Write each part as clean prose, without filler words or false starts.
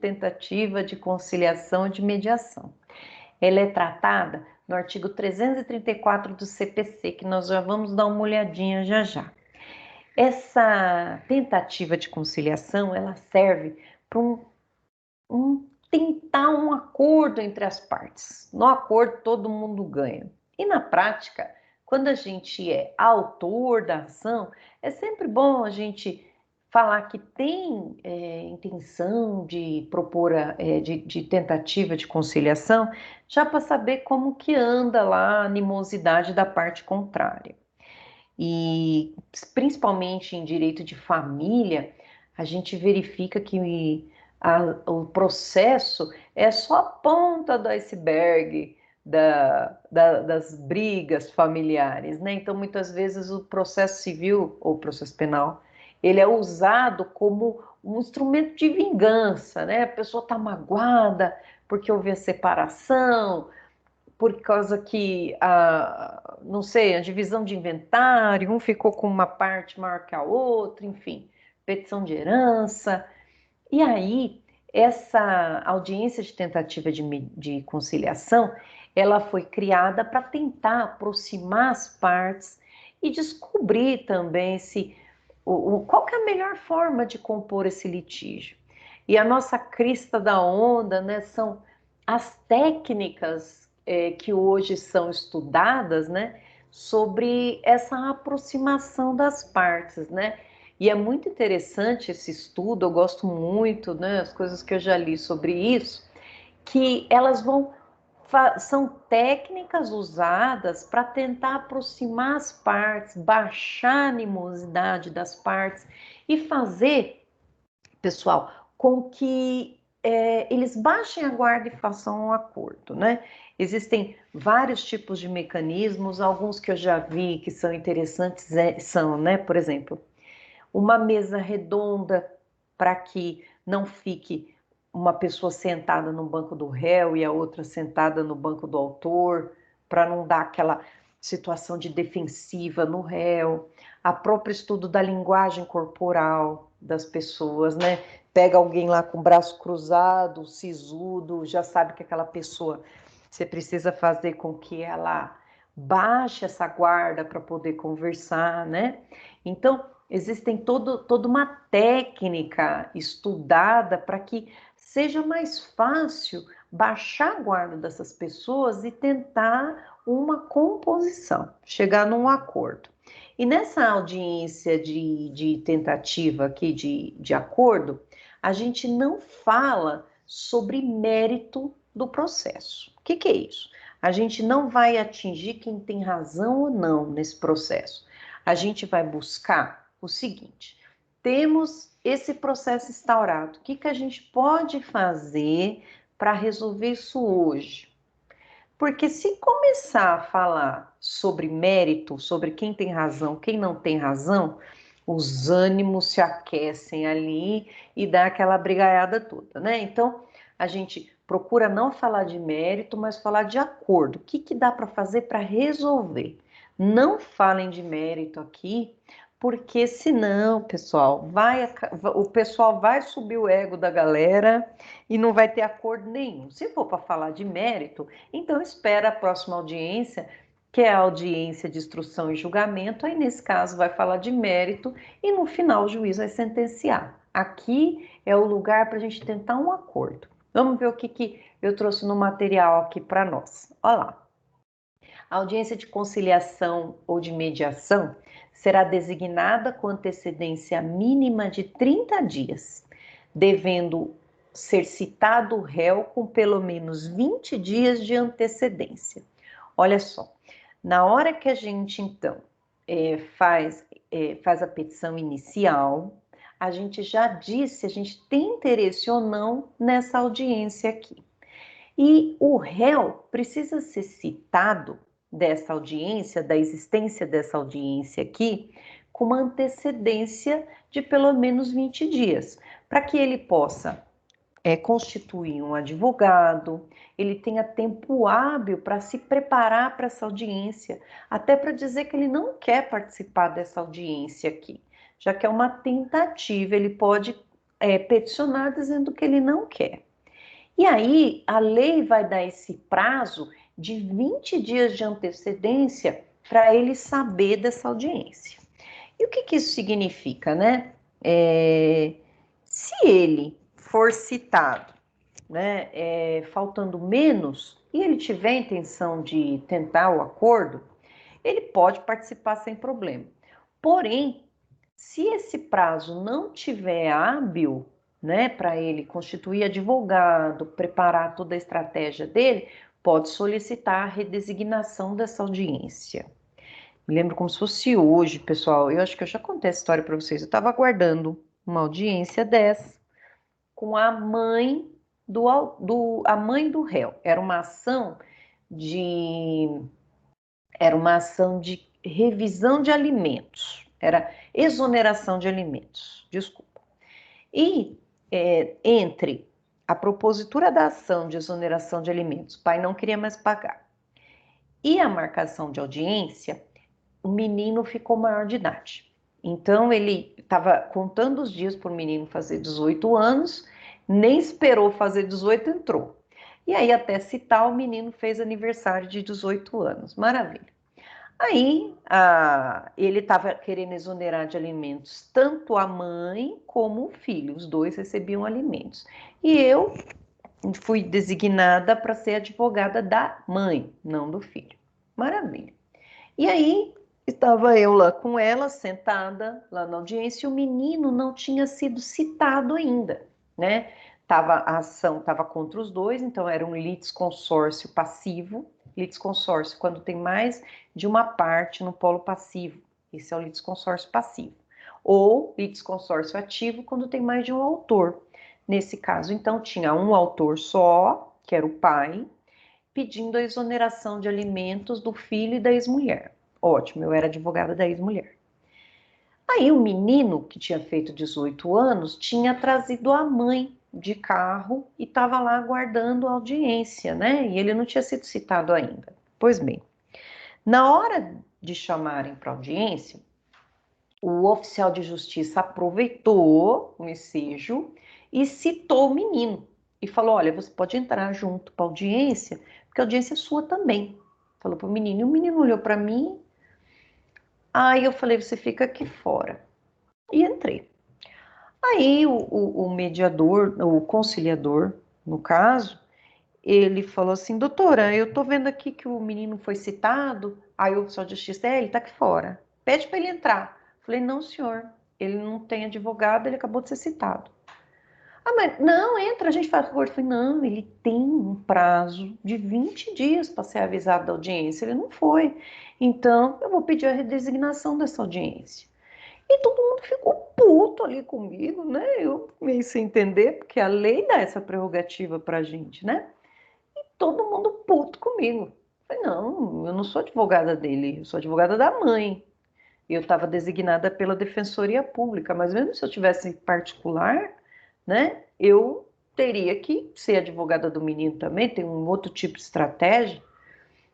tentativa de conciliação e de mediação. Ela é tratada no artigo 334 do CPC, que nós já vamos dar uma olhadinha já já. Essa tentativa de conciliação, ela serve para tentar um acordo entre as partes. No acordo, todo mundo ganha. E na prática, quando a gente é autor da ação, é sempre bom a gente falar que tem intenção de propor, de tentativa de conciliação, já para saber como que anda lá a animosidade da parte contrária. E principalmente em direito de família, a gente verifica que o processo é só a ponta do iceberg das brigas familiares, né? Então, muitas vezes o processo civil ou processo penal, ele é usado como um instrumento de vingança, né? A pessoa está magoada porque houve a separação, por causa que não sei, a divisão de inventário, um ficou com uma parte maior que a outra, enfim, petição de herança. E aí, essa audiência de tentativa de conciliação, ela foi criada para tentar aproximar as partes e descobrir também qual que é a melhor forma de compor esse litígio. E a nossa crista da onda, né, são as técnicas que hoje são estudadas, né, sobre essa aproximação das partes, né? E é muito interessante esse estudo, eu gosto muito, né, as coisas que eu já li sobre isso, que elas são técnicas usadas para tentar aproximar as partes, baixar a animosidade das partes e fazer, pessoal, com que eles baixem a guarda e façam um acordo, né? Existem vários tipos de mecanismos, alguns que eu já vi que são interessantes são, né, por exemplo, uma mesa redonda para que não fique uma pessoa sentada no banco do réu e a outra sentada no banco do autor, para não dar aquela situação de defensiva no réu. A próprio estudo da linguagem corporal das pessoas, né? Pega alguém lá com o braço cruzado, sisudo, já sabe que aquela pessoa, você precisa fazer com que ela baixe essa guarda para poder conversar, né? Então, existem toda uma técnica estudada para que seja mais fácil baixar a guarda dessas pessoas e tentar uma composição, chegar num acordo. E nessa audiência de tentativa aqui de acordo, a gente não fala sobre mérito do processo. O que é isso? A gente não vai atingir quem tem razão ou não nesse processo. A gente vai buscar o seguinte: temos esse processo instaurado, o que a gente pode fazer para resolver isso hoje? Porque se começar a falar sobre mérito, sobre quem tem razão, quem não tem razão, os ânimos se aquecem ali e dá aquela brigaiada toda, né? Então, a gente procura não falar de mérito, mas falar de acordo. O que dá para fazer para resolver? Não falem de mérito aqui, porque senão, pessoal, o pessoal vai subir o ego da galera e não vai ter acordo nenhum. Se for para falar de mérito, então espera a próxima audiência, que é a audiência de instrução e julgamento, aí nesse caso vai falar de mérito e no final o juiz vai sentenciar. Aqui é o lugar para a gente tentar um acordo. Vamos ver o que eu trouxe no material aqui para nós. Olha lá. A audiência de conciliação ou de mediação será designada com antecedência mínima de 30 dias, devendo ser citado o réu com pelo menos 20 dias de antecedência. Olha só, na hora que a gente, então, faz a petição inicial, a gente já disse se a gente tem interesse ou não nessa audiência aqui. E o réu precisa ser citado dessa audiência, da existência dessa audiência aqui, com uma antecedência de pelo menos 20 dias, para que ele possa constituir um advogado, ele tenha tempo hábil para se preparar para essa audiência, até para dizer que ele não quer participar dessa audiência aqui, já que é uma tentativa, ele pode peticionar dizendo que ele não quer. E aí, a lei vai dar esse prazo de 20 dias de antecedência para ele saber dessa audiência. E o que, que isso significa, né? Se ele for citado, né, faltando menos, e ele tiver a intenção de tentar o acordo, ele pode participar sem problema. Porém, se esse prazo não tiver hábil, né, para ele constituir advogado, preparar toda a estratégia dele, pode solicitar a redesignação dessa audiência. Me lembro como se fosse hoje, pessoal. Eu acho que eu já contei essa história para vocês. Eu estava aguardando uma audiência dessa com a mãe a mãe do réu. De era uma ação de revisão de alimentos. Era exoneração de alimentos. Desculpa. E entre a propositura da ação de exoneração de alimentos, o pai não queria mais pagar, e a marcação de audiência, o menino ficou maior de idade. Então, ele estava contando os dias para o menino fazer 18 anos, nem esperou fazer 18, entrou. E aí, até citar, o menino fez aniversário de 18 anos. Maravilha. Aí, ele estava querendo exonerar de alimentos tanto a mãe como o filho. Os dois recebiam alimentos. E eu fui designada para ser advogada da mãe, não do filho. Maravilha. E aí, estava eu lá com ela, sentada lá na audiência, e o menino não tinha sido citado ainda, né? A ação estava contra os dois, então era um litisconsórcio passivo. Litisconsórcio, quando tem mais de uma parte no polo passivo. Esse é o litisconsórcio passivo. Ou litisconsórcio ativo, quando tem mais de um autor. Nesse caso, então, tinha um autor só, que era o pai, pedindo a exoneração de alimentos do filho e da ex-mulher. Ótimo, eu era advogada da ex-mulher. Aí o menino, que tinha feito 18 anos, tinha trazido a mãe de carro e estava lá aguardando a audiência, né? E ele não tinha sido citado ainda. Pois bem, na hora de chamarem para audiência, o oficial de justiça aproveitou o ensejo e citou o menino. E falou, olha, você pode entrar junto para a audiência, porque a audiência é sua também. Falou para o menino. E o menino olhou para mim. Aí eu falei, você fica aqui fora. E entrei. Aí o mediador, o conciliador, no caso, ele falou assim, doutora, eu tô vendo aqui que o menino foi citado. Aí o oficial de justiça, ele tá aqui fora. Pede para ele entrar. Falei, não, senhor, ele não tem advogado, ele acabou de ser citado. Ah, mas não, entra, a gente faz acordo. Falei, não, ele tem um prazo de 20 dias para ser avisado da audiência, ele não foi. Então, eu vou pedir a redesignação dessa audiência. E todo mundo ficou puto ali comigo, né? Eu meio sem entender, porque a lei dá essa prerrogativa pra gente, né? E todo mundo puto comigo. Falei, não, eu não sou advogada dele, eu sou advogada da mãe. Eu estava designada pela Defensoria Pública, mas mesmo se eu tivesse em particular, né, eu teria que ser advogada do menino também, tem um outro tipo de estratégia.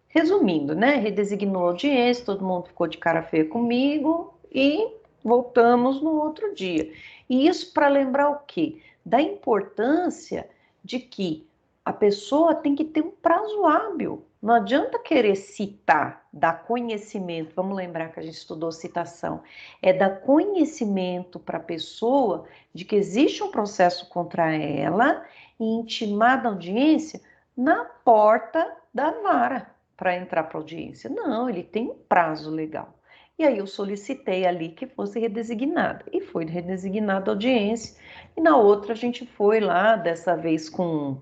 Resumindo, né, redesignou a audiência, todo mundo ficou de cara feia comigo e voltamos no outro dia. E isso para lembrar o quê? Da importância de que a pessoa tem que ter um prazo hábil. Não adianta querer citar, dar conhecimento. Vamos lembrar que a gente estudou citação. É dar conhecimento para a pessoa de que existe um processo contra ela e intimar da audiência na porta da vara para entrar para audiência. Não, ele tem um prazo legal. E aí eu solicitei ali que fosse redesignada. E foi redesignada a audiência. E na outra a gente foi lá, dessa vez com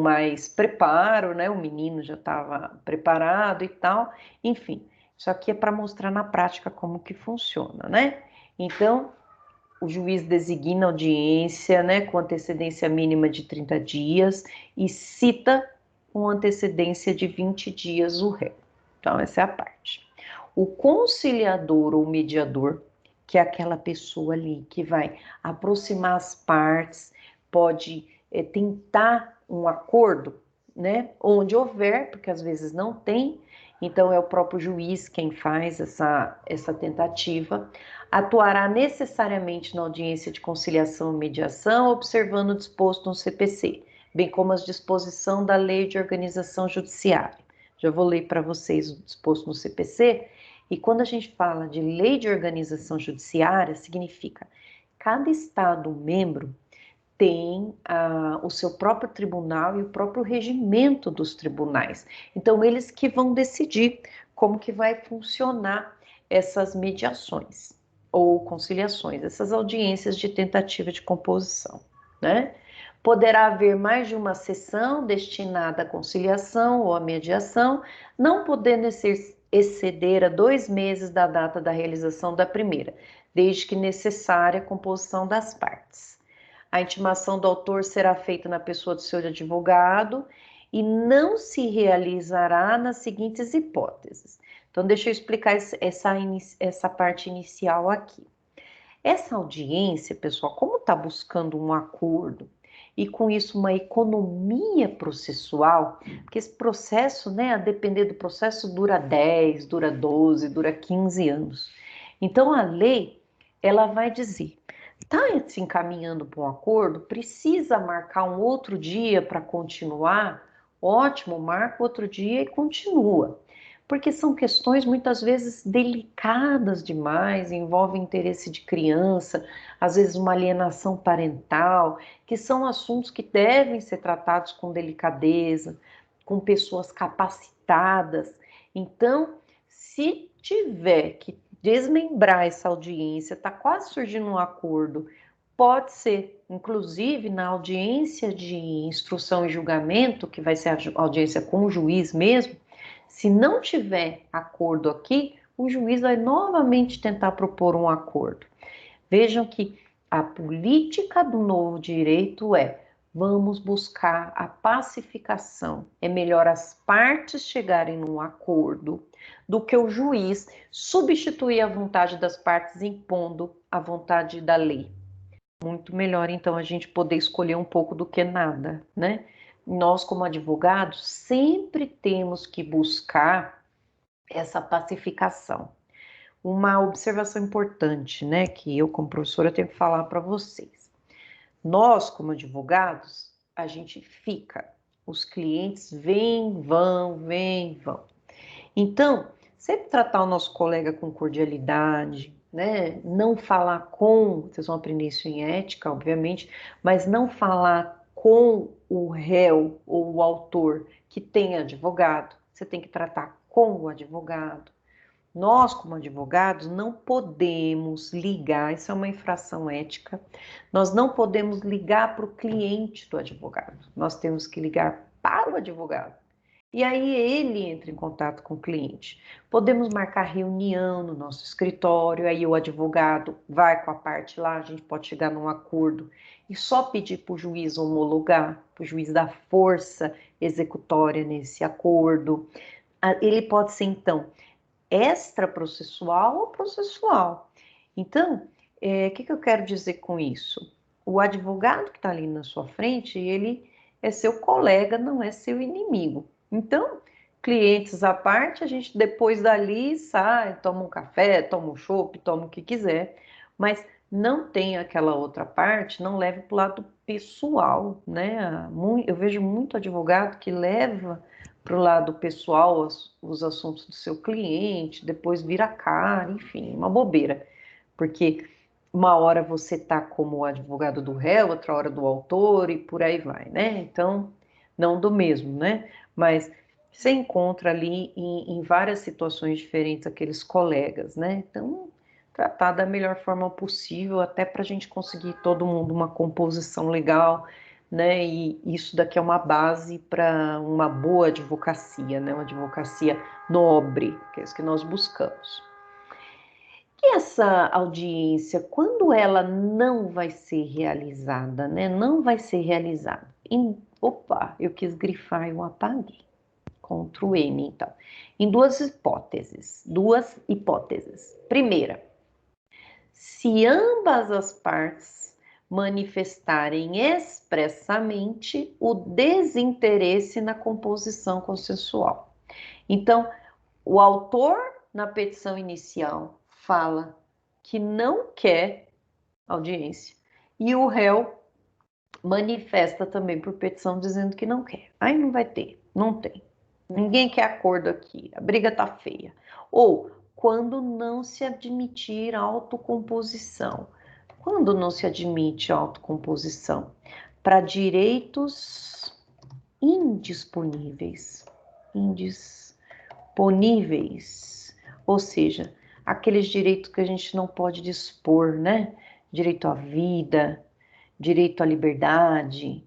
mais preparo, né? O menino já estava preparado e tal. Enfim, isso aqui é para mostrar na prática como que funciona, né? Então, o juiz designa audiência, né, com antecedência mínima de 30 dias e cita com antecedência de 20 dias o réu. Então, essa é a parte. O conciliador ou mediador, que é aquela pessoa ali que vai aproximar as partes, pode tentar um acordo, né, onde houver, porque às vezes não tem, então é o próprio juiz quem faz essa tentativa, atuará necessariamente na audiência de conciliação e mediação, observando o disposto no CPC, bem como as disposições da Lei de Organização Judiciária. Já vou ler para vocês o disposto no CPC, e quando a gente fala de Lei de Organização Judiciária, significa cada Estado membro tem o seu próprio tribunal e o próprio regimento dos tribunais. Então, eles que vão decidir como que vai funcionar essas mediações ou conciliações, essas audiências de tentativa de composição, né? Poderá haver mais de uma sessão destinada à conciliação ou à mediação, não podendo exceder a 2 meses da data da realização da primeira, desde que necessária a composição das partes. A intimação do autor será feita na pessoa do seu advogado e não se realizará nas seguintes hipóteses. Então, deixa eu explicar essa parte inicial aqui. Essa audiência, pessoal, como está buscando um acordo e com isso uma economia processual, porque esse processo, né, a depender do processo, dura 10, dura 12, dura 15 anos. Então, a lei, ela vai dizer, está se encaminhando para um acordo, precisa marcar um outro dia para continuar? Ótimo, marca outro dia e continua. Porque são questões muitas vezes delicadas demais, envolvem interesse de criança, às vezes uma alienação parental, que são assuntos que devem ser tratados com delicadeza, com pessoas capacitadas. Então, se tiver que desmembrar essa audiência, está quase surgindo um acordo, pode ser, inclusive, na audiência de instrução e julgamento, que vai ser a audiência com o juiz mesmo, se não tiver acordo aqui, o juiz vai novamente tentar propor um acordo. Vejam que a política do novo direito é: vamos buscar a pacificação. É melhor as partes chegarem num acordo do que o juiz substituir a vontade das partes impondo a vontade da lei. Muito melhor, então, a gente poder escolher um pouco do que nada, né? Nós, como advogados, sempre temos que buscar essa pacificação. Uma observação importante, né, que eu, como professora, tenho que falar para vocês. Nós, como advogados, a gente fica. Os clientes vêm, vão. Então, sempre tratar o nosso colega com cordialidade, né? Não falar com, vocês vão aprender isso em ética, obviamente, mas não falar com o réu ou o autor que tem advogado. Você tem que tratar com o advogado. Nós, como advogados, não podemos ligar, isso é uma infração ética, nós não podemos ligar para o cliente do advogado, nós temos que ligar para o advogado. E aí ele entra em contato com o cliente. Podemos marcar reunião no nosso escritório, aí o advogado vai com a parte lá, a gente pode chegar num acordo e só pedir para o juiz homologar, para o juiz dar força executória nesse acordo. Ele pode ser, então, extraprocessual ou processual. Então, o que eu quero dizer com isso? O advogado que está ali na sua frente, ele é seu colega, não é seu inimigo. Então, clientes à parte, a gente depois dali sai, toma um café, toma um chopp, toma o que quiser, mas não tem aquela outra parte, não leve para o lado pessoal, né? Eu vejo muito advogado que leva para o lado pessoal os assuntos do seu cliente, depois vira cara, enfim, uma bobeira. Porque uma hora você tá como advogado do réu, outra hora do autor e por aí vai, né? Então, não do mesmo, né? Mas você encontra ali em várias situações diferentes aqueles colegas, né? Então, tratar da melhor forma possível, até para a gente conseguir todo mundo uma composição legal, né? E isso daqui é uma base para uma boa advocacia, né? Uma advocacia nobre, que é isso que nós buscamos. E essa audiência, quando ela não vai ser realizada, né? Não vai ser realizada. Opa, eu quis grifar, eu apaguei. Ctrl M, então. Em duas hipóteses. Primeira, se ambas as partes manifestarem expressamente o desinteresse na composição consensual. Então, o autor, na petição inicial, fala que não quer audiência e o réu manifesta também por petição dizendo que não quer. Aí não vai ter, não tem. Ninguém quer acordo aqui, a briga tá feia. Ou quando não se admitir autocomposição. Quando não se admite autocomposição? Para direitos indisponíveis. Indisponíveis. Ou seja, aqueles direitos que a gente não pode dispor, né? Direito à vida, direito à liberdade,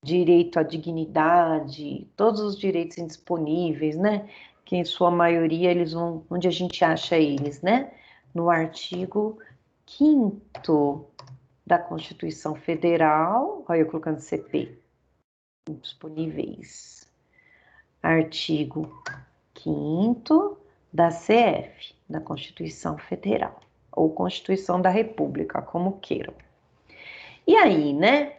direito à dignidade, todos os direitos indisponíveis, né? Que em sua maioria eles vão, onde a gente acha eles, né? No artigo 5º da Constituição Federal, olha eu colocando CP, indisponíveis. Artigo 5º da CF, da Constituição Federal, ou Constituição da República, como queiram. E aí, né?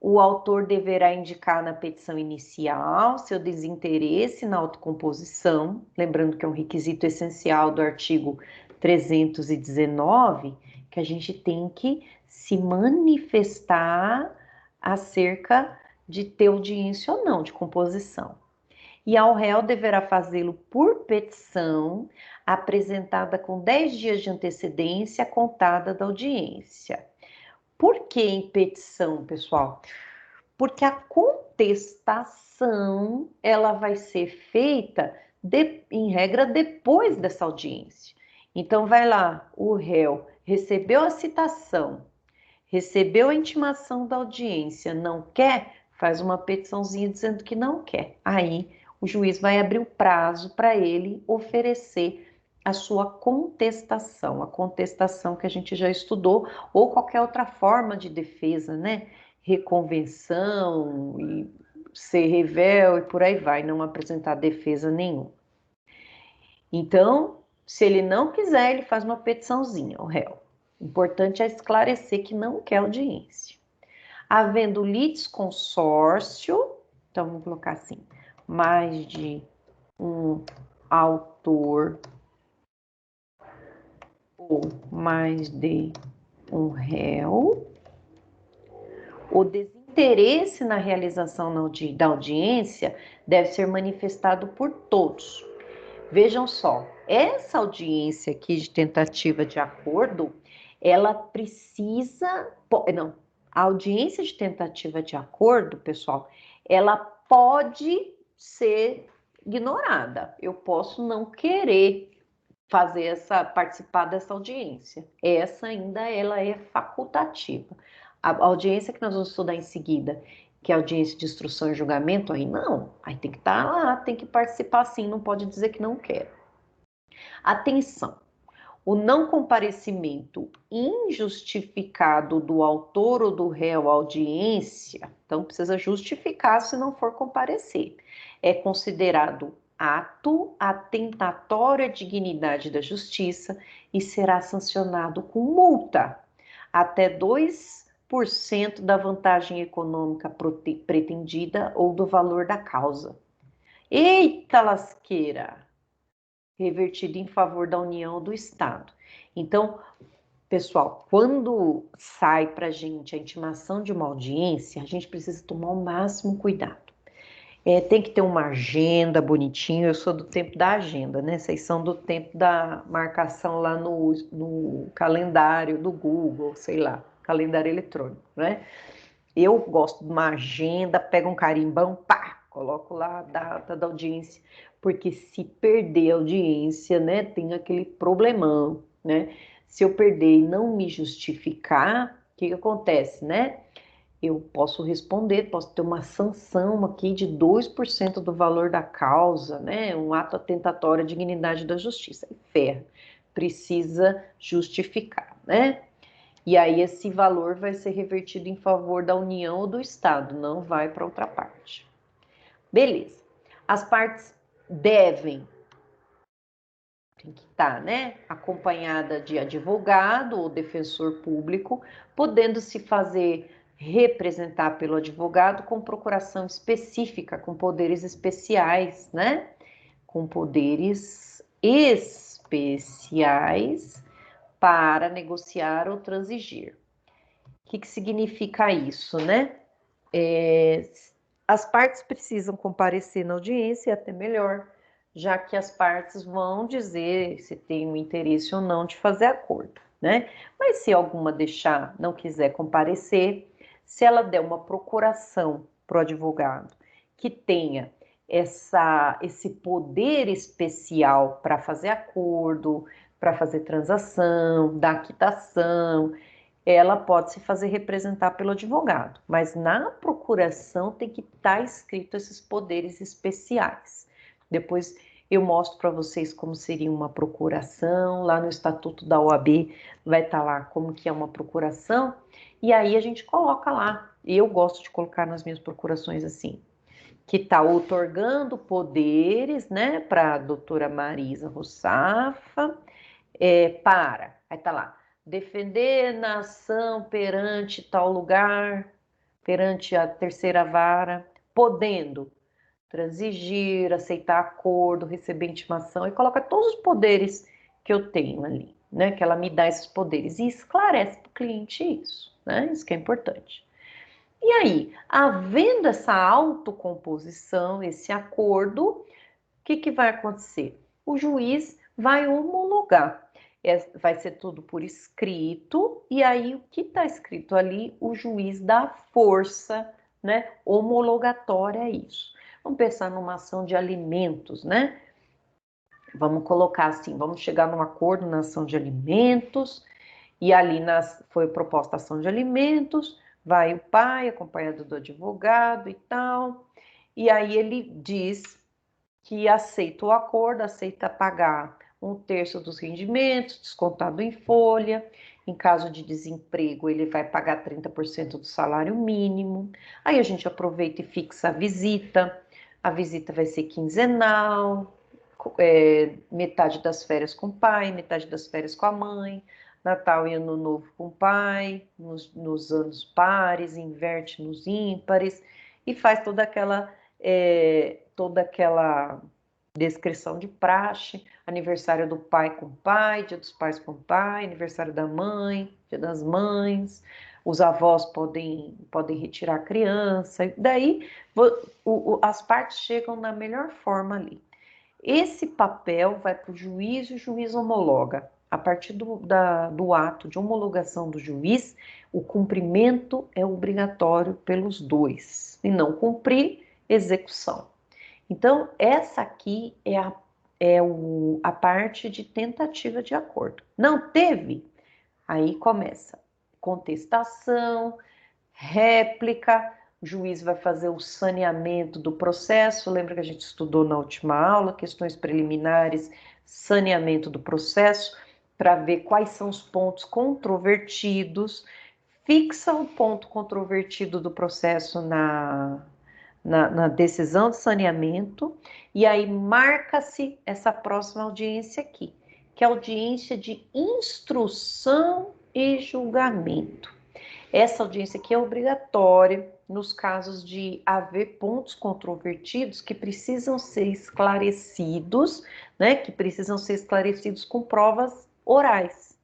O autor deverá indicar na petição inicial seu desinteresse na autocomposição, lembrando que é um requisito essencial do artigo 319, que a gente tem que se manifestar acerca de ter audiência ou não de composição. E ao réu deverá fazê-lo por petição, apresentada com 10 dias de antecedência contada da audiência. Por que em petição, pessoal? Porque a contestação ela vai ser feita, em regra, depois dessa audiência. Então, vai lá, o réu recebeu a citação, recebeu a intimação da audiência, não quer, faz uma petiçãozinha dizendo que não quer. Aí, o juiz vai abrir o prazo para ele oferecer a sua contestação, a contestação que a gente já estudou, ou qualquer outra forma de defesa, né? Reconvenção, e ser revel e por aí vai, não apresentar defesa nenhuma. Então, se ele não quiser, ele faz uma petiçãozinha, o réu. O importante é esclarecer que não quer audiência. Havendo litisconsórcio, então vamos colocar assim, mais de um autor ou mais de um réu, o desinteresse na realização da audiência deve ser manifestado por todos. Vejam só, essa audiência aqui de tentativa de acordo, ela precisa... Não, a audiência de tentativa de acordo, pessoal, ela pode ser ignorada. Eu posso não querer participar dessa audiência. Essa ainda ela é facultativa. A audiência que nós vamos estudar em seguida, que é a audiência de instrução e julgamento, aí não. Aí tem que estar lá, tem que participar sim, não pode dizer que não quer. Atenção! O não comparecimento injustificado do autor ou do réu à audiência, então precisa justificar se não for comparecer, é considerado ato atentatório à dignidade da justiça e será sancionado com multa até 2% da vantagem econômica pretendida ou do valor da causa. Eita lasqueira! Revertido em favor da União ou do Estado. Então, pessoal, quando sai para a gente a intimação de uma audiência, a gente precisa tomar o máximo cuidado. Tem que ter uma agenda bonitinho, eu sou do tempo da agenda, né? Vocês são do tempo da marcação lá no calendário do Google, sei lá, calendário eletrônico, né? Eu gosto de uma agenda, pego um carimbão, pá, coloco lá a data da audiência, porque se perder a audiência, né, tem aquele problemão, né? Se eu perder e não me justificar, o que acontece, né? Eu posso responder, posso ter uma sanção aqui de 2% do valor da causa, né? Um ato atentatório à dignidade da justiça. E ferra, precisa justificar, né? E aí esse valor vai ser revertido em favor da União ou do Estado, não vai para outra parte. Beleza. As partes tem que estar, né, acompanhada de advogado ou defensor público, podendo se fazer representar pelo advogado com procuração específica, com poderes especiais, né, com poderes especiais para negociar ou transigir. O que significa isso, né? As partes precisam comparecer na audiência, até melhor, já que as partes vão dizer se tem um interesse ou não de fazer acordo, né? Mas se alguma não quiser comparecer, se ela der uma procuração para o advogado que tenha esse poder especial para fazer acordo, para fazer transação, dar quitação, ela pode se fazer representar pelo advogado, mas na procuração tem que estar escrito esses poderes especiais. Depois eu mostro para vocês como seria uma procuração, lá no Estatuto da OAB vai estar lá como que é uma procuração, e aí a gente coloca lá. Eu gosto de colocar nas minhas procurações assim, que está outorgando poderes, né, para a doutora Marisa Russafa, aí está lá, defender na ação perante tal lugar, perante a terceira vara, podendo transigir, aceitar acordo, receber intimação, e coloca todos os poderes que eu tenho ali, né? Que ela me dá esses poderes e esclarece para o cliente isso, né? Isso que é importante. E aí, havendo essa autocomposição, esse acordo, o que vai acontecer? O juiz vai homologar. Vai ser tudo por escrito, e aí o que está escrito ali, o juiz dá força, né, homologatória a isso. Vamos pensar numa ação de alimentos, né? Vamos colocar assim, vamos chegar num acordo na ação de alimentos, e ali foi proposta a ação de alimentos, vai o pai, acompanhado do advogado e tal, e aí ele diz que aceita o acordo, aceita pagar 1/3 dos rendimentos, descontado em folha. Em caso de desemprego, ele vai pagar 30% do salário mínimo. Aí a gente aproveita e fixa a visita. A visita vai ser quinzenal, metade das férias com o pai, metade das férias com a mãe, Natal e Ano Novo com o pai, nos anos pares, inverte nos ímpares, e faz toda aquela descrição de praxe, aniversário do pai com o pai, dia dos pais com o pai, aniversário da mãe, dia das mães, os avós podem retirar a criança, daí as partes chegam na melhor forma ali. Esse papel vai para o juiz e o juiz homologa. A partir do ato de homologação do juiz, o cumprimento é obrigatório pelos dois. Se não cumprir, execução. Então, essa aqui a parte de tentativa de acordo. Não teve? Aí começa contestação, réplica, o juiz vai fazer o saneamento do processo. Lembra que a gente estudou na última aula, questões preliminares, saneamento do processo, para ver quais são os pontos controvertidos, fixa o ponto controvertido do processo na decisão de saneamento, e aí marca-se essa próxima audiência aqui, que é a audiência de instrução e julgamento. Essa audiência aqui é obrigatória nos casos de haver pontos controvertidos que precisam ser esclarecidos, né? Que precisam ser esclarecidos com provas orais.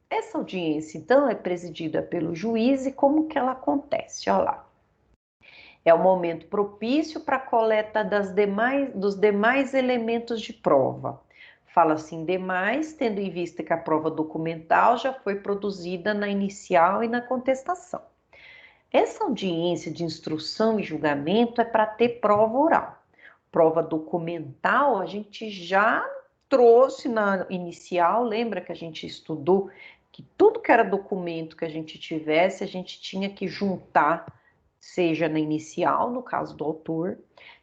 Essa audiência, então, é presidida pelo juiz e como que ela acontece? Olha lá. É o momento propício para a coleta dos demais elementos de prova. Fala assim, demais, tendo em vista que a prova documental já foi produzida na inicial e na contestação. Essa audiência de instrução e julgamento é para ter prova oral. Prova documental a gente já trouxe na inicial, lembra que a gente estudou que tudo que era documento que a gente tivesse, a gente tinha que juntar, seja na inicial, no caso do autor,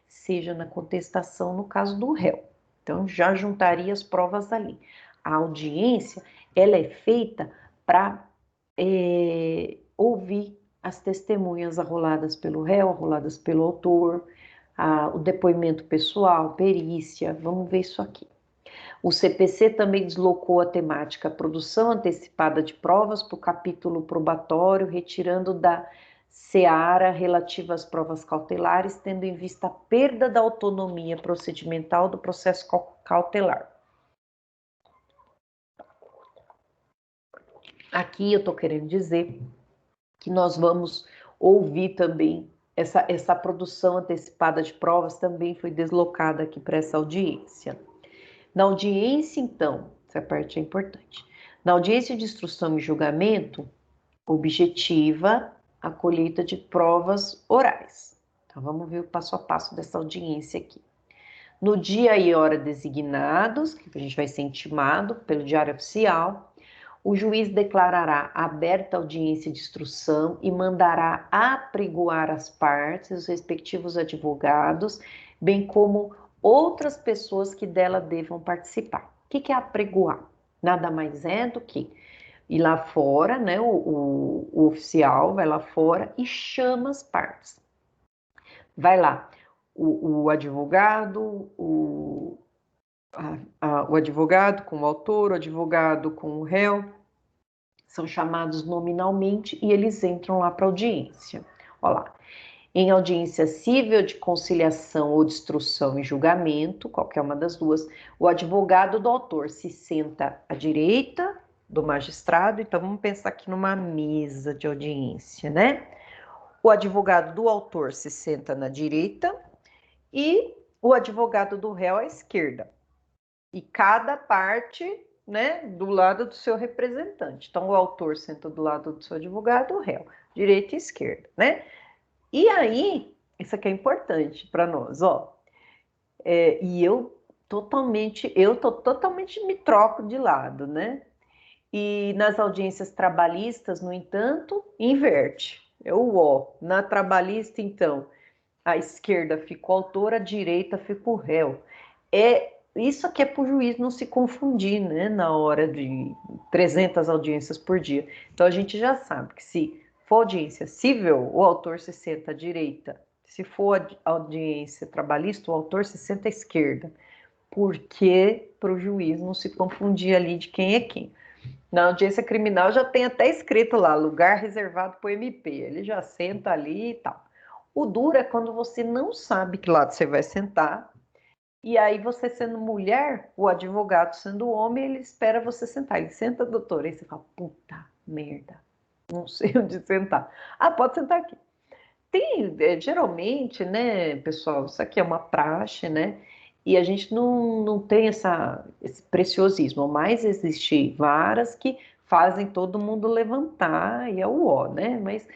seja na contestação, no caso do réu. Então, já juntaria as provas ali. A audiência, ela é feita para ouvir as testemunhas arroladas pelo réu, arroladas pelo autor, o depoimento pessoal, perícia, vamos ver isso aqui. O CPC também deslocou a temática produção antecipada de provas para o capítulo probatório, retirando da seara relativa às provas cautelares, tendo em vista a perda da autonomia procedimental do processo cautelar. Aqui eu estou querendo dizer que nós vamos ouvir também essa produção antecipada de provas também foi deslocada aqui para essa audiência. Na audiência, então, essa parte é importante. Na audiência de instrução e julgamento, objetiva a colheita de provas orais. Então, vamos ver o passo a passo dessa audiência aqui. No dia e hora designados, que a gente vai ser intimado pelo Diário Oficial, o juiz declarará aberta a audiência de instrução e mandará apregoar as partes, os respectivos advogados, bem como outras pessoas que dela devam participar. O que é apregoar? Nada mais é do que ir lá fora, né? O oficial vai lá fora e chama as partes. Vai lá o advogado, o advogado com o autor, o advogado com o réu, são chamados nominalmente e eles entram lá para audiência. Olha lá. Em audiência civil de conciliação ou de instrução e julgamento, qualquer uma das duas, o advogado do autor se senta à direita do magistrado, então vamos pensar aqui numa mesa de audiência, né? O advogado do autor se senta na direita e o advogado do réu à esquerda. E cada parte, né, do lado do seu representante. Então, o autor senta do lado do seu advogado, o réu, direita e esquerda, né? E aí, isso aqui é importante para nós, ó. E eu totalmente me troco de lado, né? E nas audiências trabalhistas, no entanto, inverte. É o ó. Na trabalhista, então, a esquerda fica o autor, a direita fica o réu. Isso aqui é para o juiz não se confundir, né, na hora de 300 audiências por dia. Então, a gente já sabe que se for audiência civil, o autor se senta à direita. Se for audiência trabalhista, o autor se senta à esquerda. Porque para o juiz não se confundir ali de quem é quem. Na audiência criminal já tem até escrito lá, lugar reservado para o MP. Ele já senta ali e tal. O duro é quando você não sabe que lado você vai sentar. E aí você sendo mulher, o advogado sendo homem, ele espera você sentar. Ele senta, doutor, aí você fala, puta merda, não sei onde sentar. Ah, pode sentar aqui. Tem, geralmente, né, pessoal, isso aqui é uma praxe, né? E a gente não tem esse preciosismo, mas existe varas que fazem todo mundo levantar e é o ó, né? Mas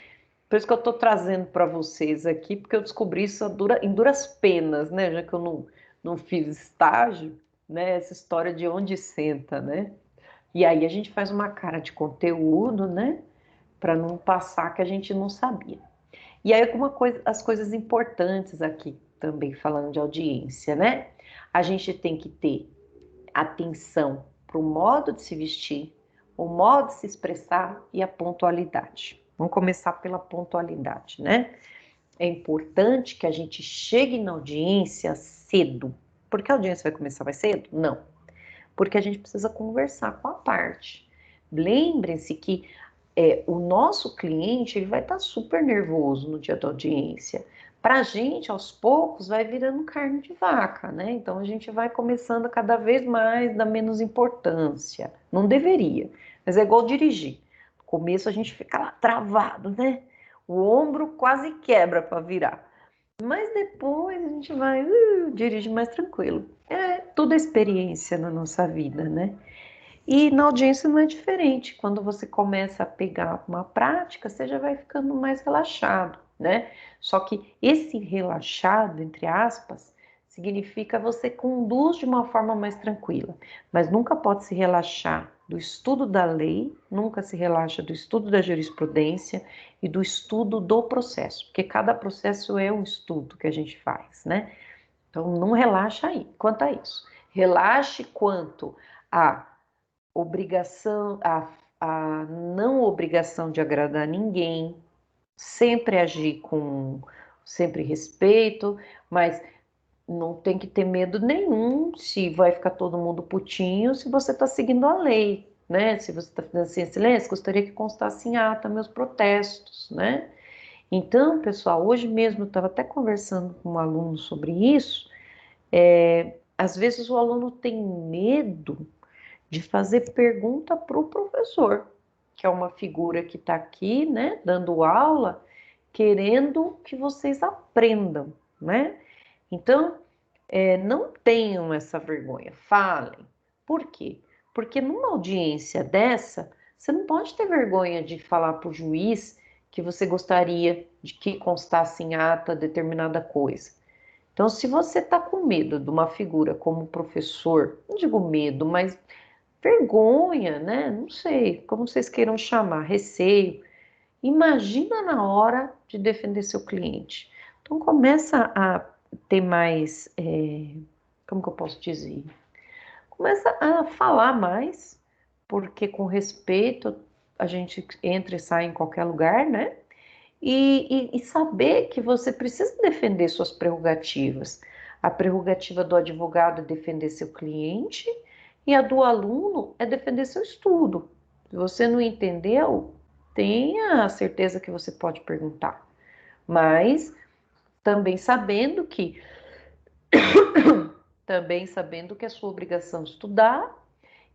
por isso que eu estou trazendo para vocês aqui, porque eu descobri isso em duras penas, né? Já que eu não fiz estágio, né? Essa história de onde senta, né? E aí a gente faz uma cara de conteúdo, né? Para não passar que a gente não sabia. E aí as coisas importantes aqui também falando de audiência, né? A gente tem que ter atenção para o modo de se vestir, o modo de se expressar e a pontualidade. Vamos começar pela pontualidade, né? É importante que a gente chegue na audiência cedo. Por que a audiência vai começar mais cedo? Não. Porque a gente precisa conversar com a parte. Lembrem-se que o nosso cliente ele vai estar super nervoso no dia da audiência. Para a gente, aos poucos, vai virando carne de vaca, né? Então a gente vai começando a cada vez mais dar menos importância. Não deveria, mas é igual dirigir. No começo a gente fica lá travado, né? O ombro quase quebra para virar. Mas depois a gente vai, dirige mais tranquilo. É toda experiência na nossa vida, né? E na audiência não é diferente. Quando você começa a pegar uma prática, você já vai ficando mais relaxado, né? Só que esse relaxado, entre aspas, significa você conduz de uma forma mais tranquila. Mas nunca pode se relaxar do estudo da lei, nunca se relaxa do estudo da jurisprudência e do estudo do processo, porque cada processo é um estudo que a gente faz, né? Então não relaxa aí quanto a isso. Relaxe quanto a obrigação, a não obrigação de agradar ninguém, sempre agir com sempre respeito, mas não tem que ter medo nenhum se vai ficar todo mundo putinho se você está seguindo a lei, né? Se você está fazendo assim em silêncio, gostaria que constasse em ata meus protestos, né? Então, pessoal, hoje mesmo eu estava até conversando com um aluno sobre isso. Às vezes o aluno tem medo de fazer pergunta para o professor. que é uma figura que está aqui, né, dando aula, querendo que vocês aprendam, né? Então, não tenham essa vergonha, falem. Por quê? Porque numa audiência dessa, você não pode ter vergonha de falar para o juiz que você gostaria de que constasse em ata determinada coisa. Então, se você está com medo de uma figura como professor, não digo medo, mas vergonha, né? Não sei, como vocês queiram chamar, receio. Imagina na hora de defender seu cliente. Então, começa a ter mais, como que eu posso dizer? Começa a falar mais, porque com respeito a gente entra e sai em qualquer lugar, né? E saber que você precisa defender suas prerrogativas. A prerrogativa do advogado é defender seu cliente e a do aluno é defender seu estudo. Se você não entendeu, tenha certeza que você pode perguntar, mas também sabendo que é sua obrigação estudar,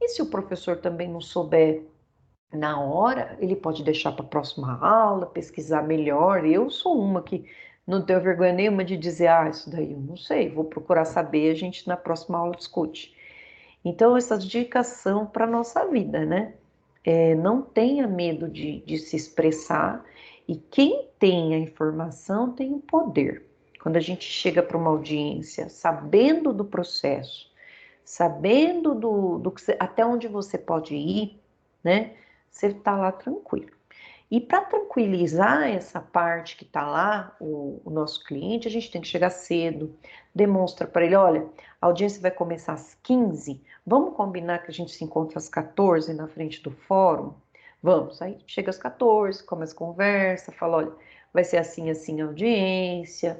e se o professor também não souber na hora, ele pode deixar para a próxima aula, pesquisar melhor. Eu sou uma que não tenho vergonha nenhuma de dizer, isso daí eu não sei, vou procurar saber, a gente na próxima aula discute. Então, essas dicas são para a nossa vida, né? Não tenha medo de se expressar, e quem tem a informação tem o poder. Quando a gente chega para uma audiência sabendo do processo, sabendo do que até onde você pode ir, né? Você está lá tranquilo. E para tranquilizar essa parte que está lá, o nosso cliente, a gente tem que chegar cedo, demonstra para ele, olha, a audiência vai começar às 15, vamos combinar que a gente se encontra às 14 na frente do fórum? Vamos, aí chega às 14, começa a conversa, fala, olha, vai ser assim, assim a audiência,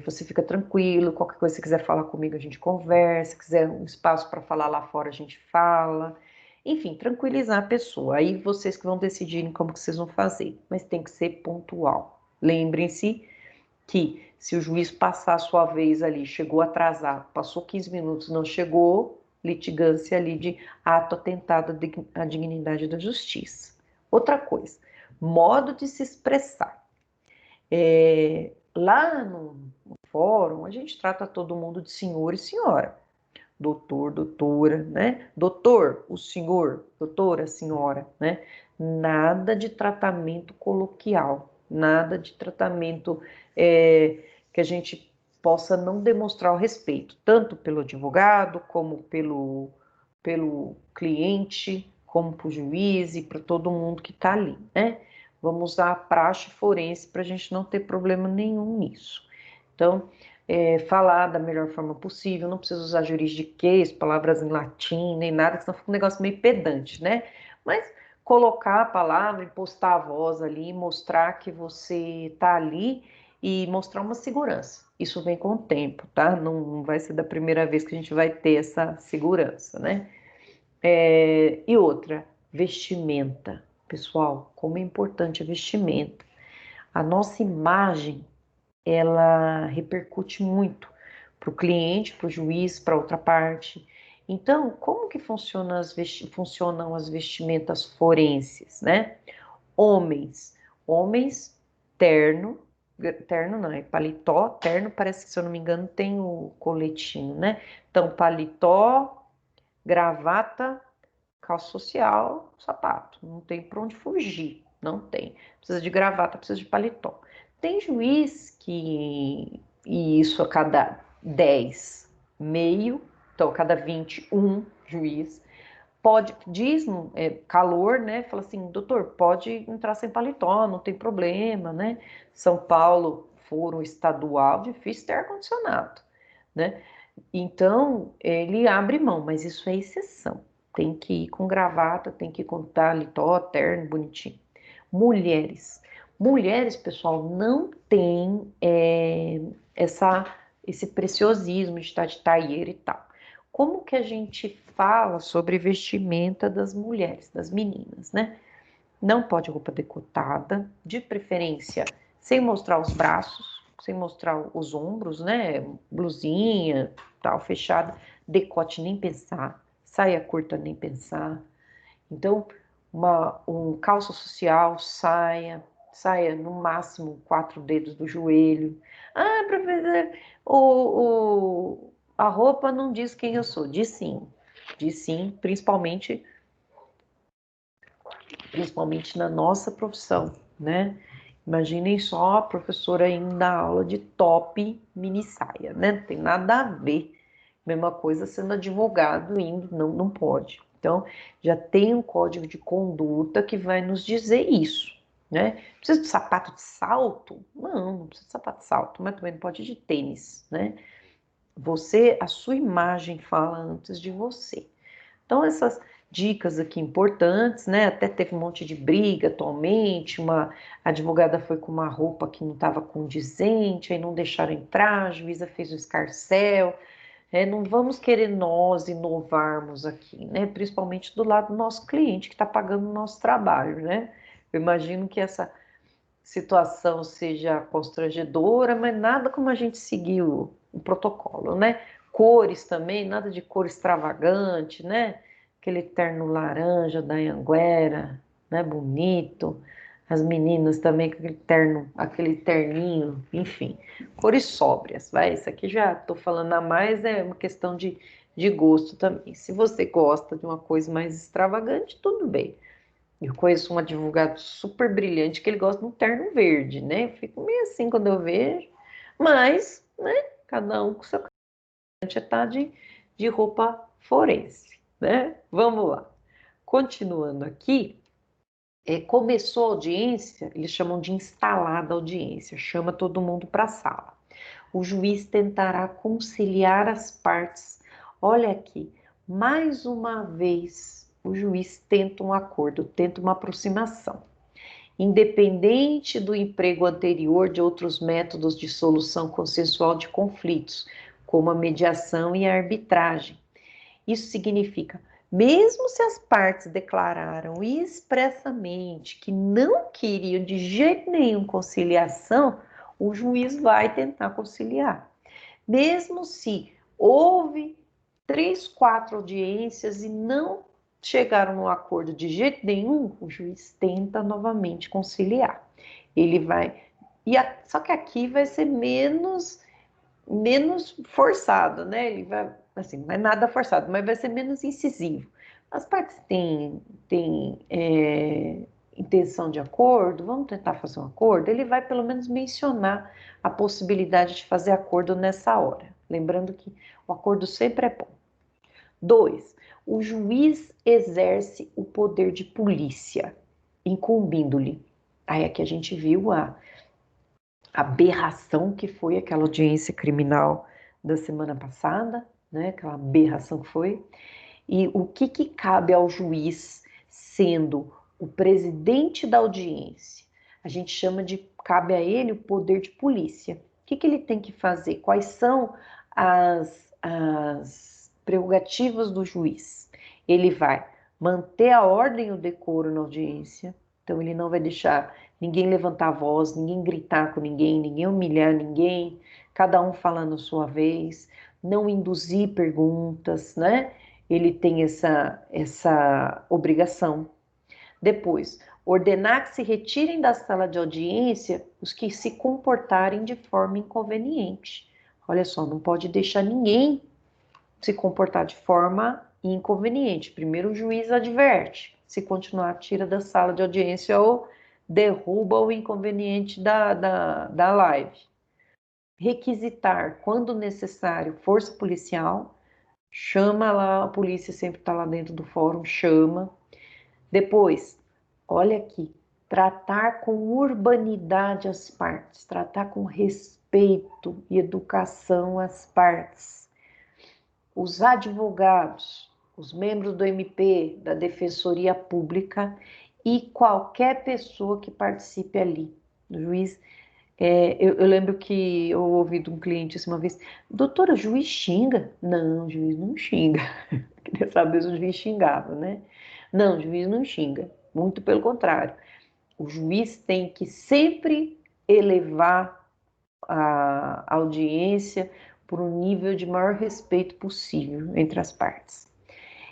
você fica tranquilo, qualquer coisa que você quiser falar comigo a gente conversa, quiser um espaço para falar lá fora a gente fala. Enfim, tranquilizar a pessoa. Aí vocês que vão decidirem como que vocês vão fazer, mas tem que ser pontual. Lembrem-se que se o juiz passar a sua vez ali, chegou atrasado, passou 15 minutos, não chegou, litigância ali de ato atentado à dignidade da justiça. Outra coisa, modo de se expressar. Lá no fórum, a gente trata todo mundo de senhor e senhora. Doutor, doutora, né? Doutor, o senhor, doutora, a senhora, né? Nada de tratamento coloquial, nada de tratamento que a gente possa não demonstrar o respeito, tanto pelo advogado, como pelo cliente, como para o juiz e para todo mundo que está ali, né? Vamos usar a praxe forense para a gente não ter problema nenhum nisso. Então, falar da melhor forma possível, não precisa usar juridiquês, palavras em latim, nem nada, senão fica um negócio meio pedante, né? Mas colocar a palavra, impostar a voz ali, mostrar que você está ali e mostrar uma segurança. Isso vem com o tempo, tá? Não vai ser da primeira vez que a gente vai ter essa segurança, né? E outra, vestimenta. Pessoal, como é importante a vestimenta. A nossa imagem ela repercute muito para o cliente, para o juiz, para outra parte. Então, como que funcionam as vestimentas forenses, né? Homens, terno, terno não, é paletó, terno parece que, se eu não me engano, tem o coletinho, né? Então, paletó, gravata, calça social, sapato. Não tem para onde fugir, não tem. Precisa de gravata, precisa de paletó. Tem juiz que, e isso a cada 10, meio, então a cada 20, um juiz, pode, diz, calor, né? Fala assim, doutor, pode entrar sem paletó, não tem problema, né? São Paulo, foro estadual, difícil ter ar-condicionado, né? Então, ele abre mão, mas isso é exceção. Tem que ir com gravata, tem que ir com paletó, terno, bonitinho. Mulheres. Mulheres, pessoal, não tem esse preciosismo de estar de tailleur e tal. Como que a gente fala sobre vestimenta das mulheres, das meninas, né? Não pode roupa decotada, de preferência sem mostrar os braços, sem mostrar os ombros, né? Blusinha, tal, fechada, decote nem pensar, saia curta nem pensar. Então, um calço social, saia no máximo 4 dedos do joelho. Ah, professor, a roupa não diz quem eu sou. Diz sim, principalmente na nossa profissão, né? Imaginem só a professora indo dar aula de top mini saia, né? Não tem nada a ver. Mesma coisa sendo advogado indo, não pode. Então, já tem um código de conduta que vai nos dizer isso, né? Precisa de sapato de salto? Não precisa de sapato de salto, mas também não pode ir de tênis, né? A sua imagem fala antes de você. Então, essas dicas aqui importantes, né? Até teve um monte de briga atualmente, uma advogada foi com uma roupa que não estava condizente, aí não deixaram entrar, a juíza fez o escarcéu. Não vamos querer nós inovarmos aqui, né? Principalmente do lado do nosso cliente que está pagando o nosso trabalho, né? Eu imagino que essa situação seja constrangedora, mas nada como a gente seguir o protocolo, né? Cores também, nada de cor extravagante, né? Aquele terno laranja da Anhanguera, né? Bonito. As meninas também com aquele terninho, enfim, cores sóbrias, vai. Isso aqui já estou falando a mais, é uma questão de gosto também. Se você gosta de uma coisa mais extravagante, tudo bem. Eu conheço um advogado super brilhante que ele gosta de um terno verde, né? Eu fico meio assim quando eu vejo, mas, né? Cada um com seu tá de roupa forense, né? Vamos lá. Continuando aqui, começou a audiência, eles chamam de instalada audiência, chama todo mundo para a sala. O juiz tentará conciliar as partes. Olha aqui, mais uma vez, o juiz tenta um acordo, tenta uma aproximação. Independente do emprego anterior de outros métodos de solução consensual de conflitos, como a mediação e a arbitragem. Isso significa, mesmo se as partes declararam expressamente que não queriam de jeito nenhum conciliação, o juiz vai tentar conciliar. Mesmo se houve 3, 4 audiências e não chegaram no acordo de jeito nenhum, o juiz tenta novamente conciliar. Ele vai. Só que aqui vai ser menos forçado, né? Ele vai, assim, não é nada forçado, mas vai ser menos incisivo. As partes têm intenção de acordo, vamos tentar fazer um acordo. Ele vai pelo menos mencionar a possibilidade de fazer acordo nessa hora. Lembrando que o acordo sempre é bom. 2. O juiz exerce o poder de polícia, incumbindo-lhe. Aí aqui a gente viu a aberração que foi aquela audiência criminal da semana passada, né? Aquela aberração que foi. E o que cabe ao juiz sendo o presidente da audiência? A gente chama de, cabe a ele o poder de polícia. O que ele tem que fazer? Quais são as prerrogativas do juiz? Ele vai manter a ordem e o decoro na audiência, então ele não vai deixar ninguém levantar a voz, ninguém gritar com ninguém, ninguém humilhar ninguém, cada um falando a sua vez, não induzir perguntas, né? Ele tem essa obrigação. Depois, ordenar que se retirem da sala de audiência os que se comportarem de forma inconveniente. Olha só, não pode deixar ninguém se comportar de forma inconveniente. Primeiro o juiz adverte, se continuar, tira da sala de audiência ou derruba o inconveniente da live. Requisitar, quando necessário, força policial, chama lá, a polícia sempre está lá dentro do fórum, chama. Depois, olha aqui, tratar com urbanidade as partes, tratar com respeito e educação as partes. Os advogados, os membros do MP, da Defensoria Pública e qualquer pessoa que participe ali. O juiz, eu lembro que eu ouvi de um cliente assim uma vez, doutora, o juiz xinga? Não, o juiz não xinga. Queria saber se o juiz xingava, né? Não, o juiz não xinga, muito pelo contrário. O juiz tem que sempre elevar a audiência por um nível de maior respeito possível entre as partes.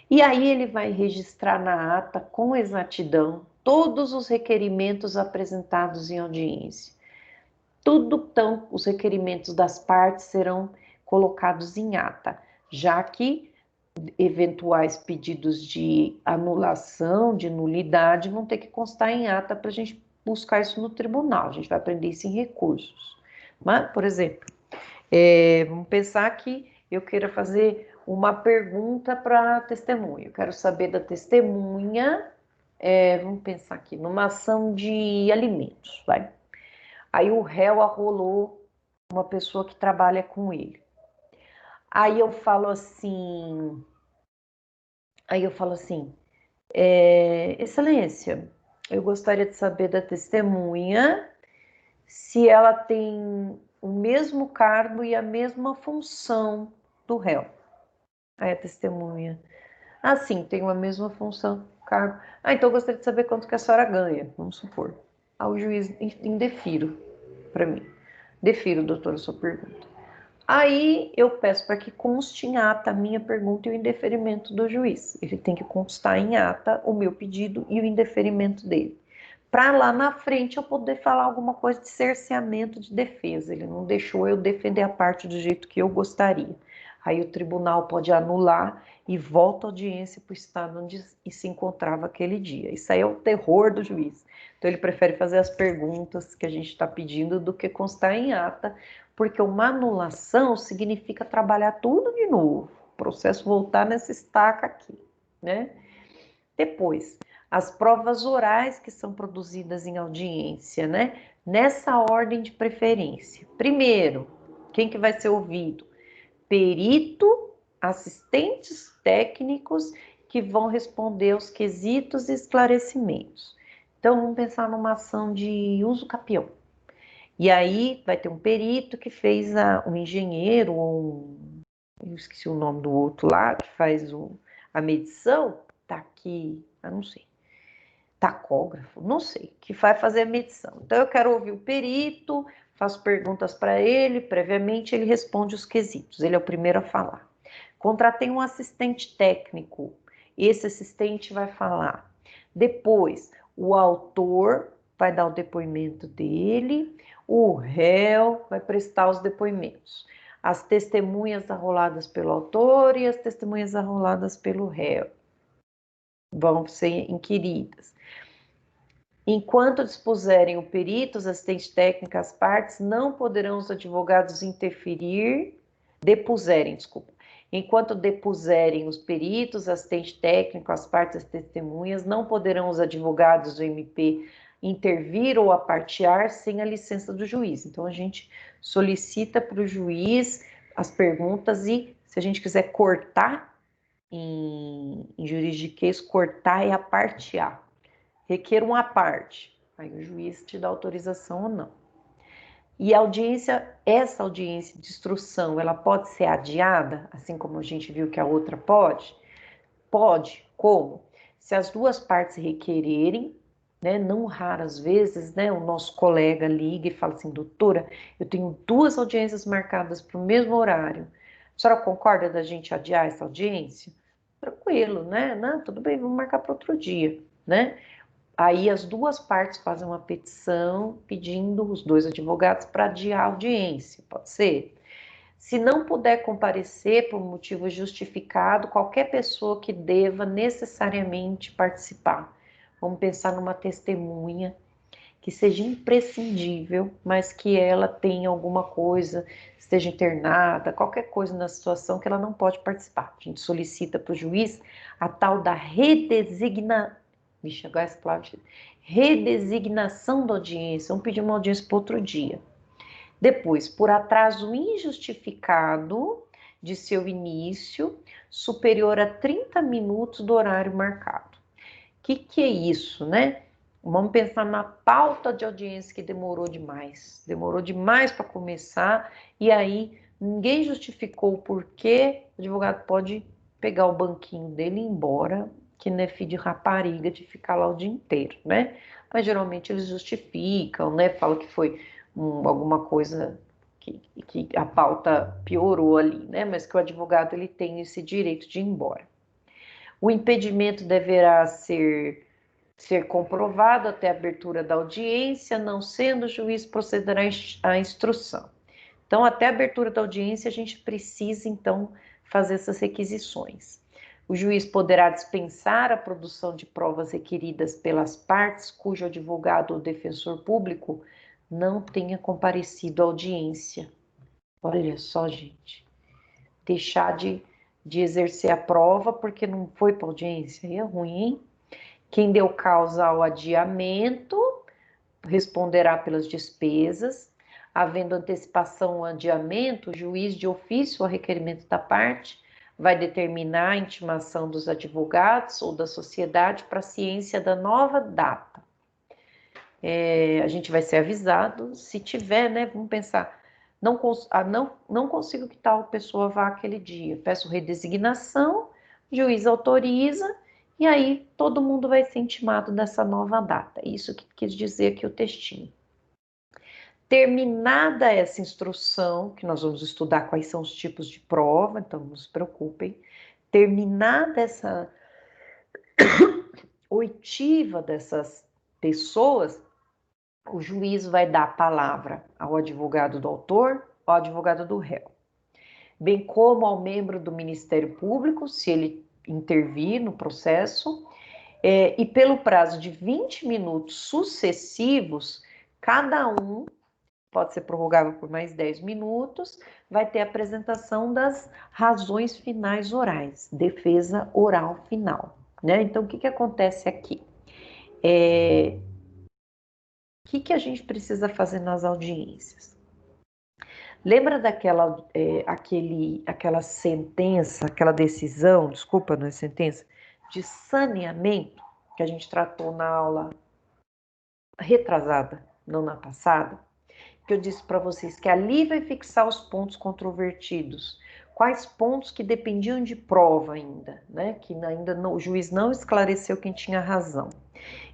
E aí ele vai registrar na ata com exatidão todos os requerimentos apresentados em audiência. Tudo então, os requerimentos das partes serão colocados em ata, já que eventuais pedidos de anulação, de nulidade, vão ter que constar em ata para a gente buscar isso no tribunal. A gente vai aprender isso em recursos. Mas, por exemplo, vamos pensar que eu queira fazer uma pergunta para a testemunha. Eu quero saber da testemunha, vamos pensar aqui, numa ação de alimentos, vai. Aí o réu arrolou uma pessoa que trabalha com ele. Aí eu falo assim, Excelência, eu gostaria de saber da testemunha se ela tem o mesmo cargo e a mesma função do réu. Aí a testemunha, sim, tem a mesma função, cargo. Então eu gostaria de saber quanto que a senhora ganha, vamos supor. Aí o juiz indefiro para mim. Defiro, doutora, a sua pergunta. Aí eu peço para que conste em ata a minha pergunta e o indeferimento do juiz. Ele tem que constar em ata o meu pedido e o indeferimento dele. Para lá na frente eu poder falar alguma coisa de cerceamento de defesa. Ele não deixou eu defender a parte do jeito que eu gostaria. Aí o tribunal pode anular e volta a audiência para o estado onde se encontrava aquele dia. Isso aí é o terror do juiz. Então ele prefere fazer as perguntas que a gente está pedindo do que constar em ata, porque uma anulação significa trabalhar tudo de novo, o processo voltar nessa estaca aqui, né? Depois, as provas orais que são produzidas em audiência, né? Nessa ordem de preferência. Primeiro, quem que vai ser ouvido? Perito, assistentes técnicos que vão responder os quesitos e esclarecimentos. Então, vamos pensar numa ação de uso capião. E aí vai ter um perito que fez um engenheiro, eu esqueci o nome do outro lá, que faz a medição, tá aqui, eu não sei, tacógrafo, não sei, que vai fazer a medição. Então eu quero ouvir o perito, faço perguntas para ele, previamente ele responde os quesitos, ele é o primeiro a falar. Contratei um assistente técnico, esse assistente vai falar. Depois, o autor vai dar o depoimento dele, o réu vai prestar os depoimentos. As testemunhas arroladas pelo autor e as testemunhas arroladas pelo réu vão ser inquiridas. Enquanto dispuserem o perito, os assistentes técnicos, as partes, não poderão os advogados Enquanto depuserem os peritos, assistente técnico, as partes, as testemunhas, não poderão os advogados do MP intervir ou apartear sem a licença do juiz. Então, a gente solicita para o juiz as perguntas e, se a gente quiser cortar em juridiquês, cortar é apartear. Requer uma parte. Aí o juiz te dá autorização ou não. E essa audiência de instrução, ela pode ser adiada, assim como a gente viu que a outra pode? Pode. Como? Se as duas partes requererem, né, não raras vezes, né, o nosso colega liga e fala assim, doutora, eu tenho 2 audiências marcadas para o mesmo horário. A senhora concorda da gente adiar essa audiência? Tranquilo, né? Não, tudo bem, vamos marcar para outro dia, né? Aí as duas partes fazem uma petição pedindo os 2 advogados para adiar a audiência, pode ser? Se não puder comparecer por motivo justificado, qualquer pessoa que deva necessariamente participar. Vamos pensar numa testemunha que seja imprescindível, mas que ela tenha alguma coisa, esteja internada, qualquer coisa na situação que ela não pode participar. A gente solicita para o juiz a tal da redesignação da audiência. Vamos pedir uma audiência para outro dia. Depois, por atraso injustificado de seu início, superior a 30 minutos do horário marcado. O que é isso, né? Vamos pensar na pauta de audiência que demorou demais para começar, e aí ninguém justificou o porquê, o advogado pode pegar o banquinho dele e ir embora, que não é filho de rapariga de ficar lá o dia inteiro, né? Mas geralmente eles justificam, né? Falam que foi alguma coisa que a pauta piorou ali, né? Mas que o advogado ele tem esse direito de ir embora. O impedimento deverá ser comprovado até a abertura da audiência, não sendo o juiz procederá à instrução. Então, até a abertura da audiência, a gente precisa, então, fazer essas requisições. O juiz poderá dispensar a produção de provas requeridas pelas partes cujo advogado ou defensor público não tenha comparecido à audiência. Olha só, gente. Deixar de exercer a prova porque não foi para audiência. Aí é ruim, hein? Quem deu causa ao adiamento responderá pelas despesas. Havendo antecipação ou adiamento, o juiz de ofício a requerimento da parte vai determinar a intimação dos advogados ou da sociedade para a ciência da nova data. A gente vai ser avisado, se tiver, né, vamos pensar, não consigo que tal pessoa vá aquele dia, peço redesignação, o juiz autoriza, e aí todo mundo vai ser intimado dessa nova data. Isso que quis dizer aqui o textinho. Terminada essa instrução, que nós vamos estudar quais são os tipos de prova, então não se preocupem. Terminada essa oitiva dessas pessoas, o juiz vai dar a palavra ao advogado do autor, ao advogado do réu, bem como ao membro do Ministério Público, se ele intervir no processo, e pelo prazo de 20 minutos sucessivos, cada um pode ser prorrogável por mais 10 minutos, vai ter a apresentação das razões finais orais, defesa oral final, né? Então, o que acontece aqui? O que a gente precisa fazer nas audiências? Lembra aquela sentença, aquela decisão, desculpa, não é sentença, de saneamento que a gente tratou na aula retrasada, não na passada? Que eu disse para vocês que ali vai fixar os pontos controvertidos. Quais pontos que dependiam de prova ainda, né? Que ainda não, o juiz não esclareceu quem tinha razão.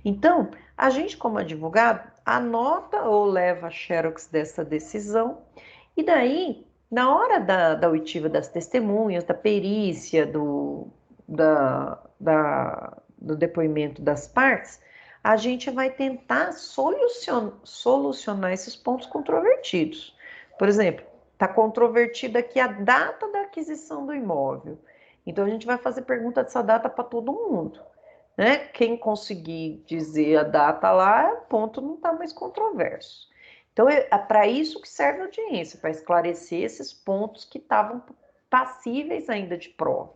Então, a gente como advogado anota ou leva a xerox dessa decisão e daí, na hora da oitiva das testemunhas, da perícia, do depoimento das partes, a gente vai tentar solucionar esses pontos controvertidos. Por exemplo, está controvertida aqui a data da aquisição do imóvel. Então, a gente vai fazer pergunta dessa data para todo mundo. Né? Quem conseguir dizer a data lá, o ponto não está mais controverso. Então, é para isso que serve a audiência, para esclarecer esses pontos que estavam passíveis ainda de prova.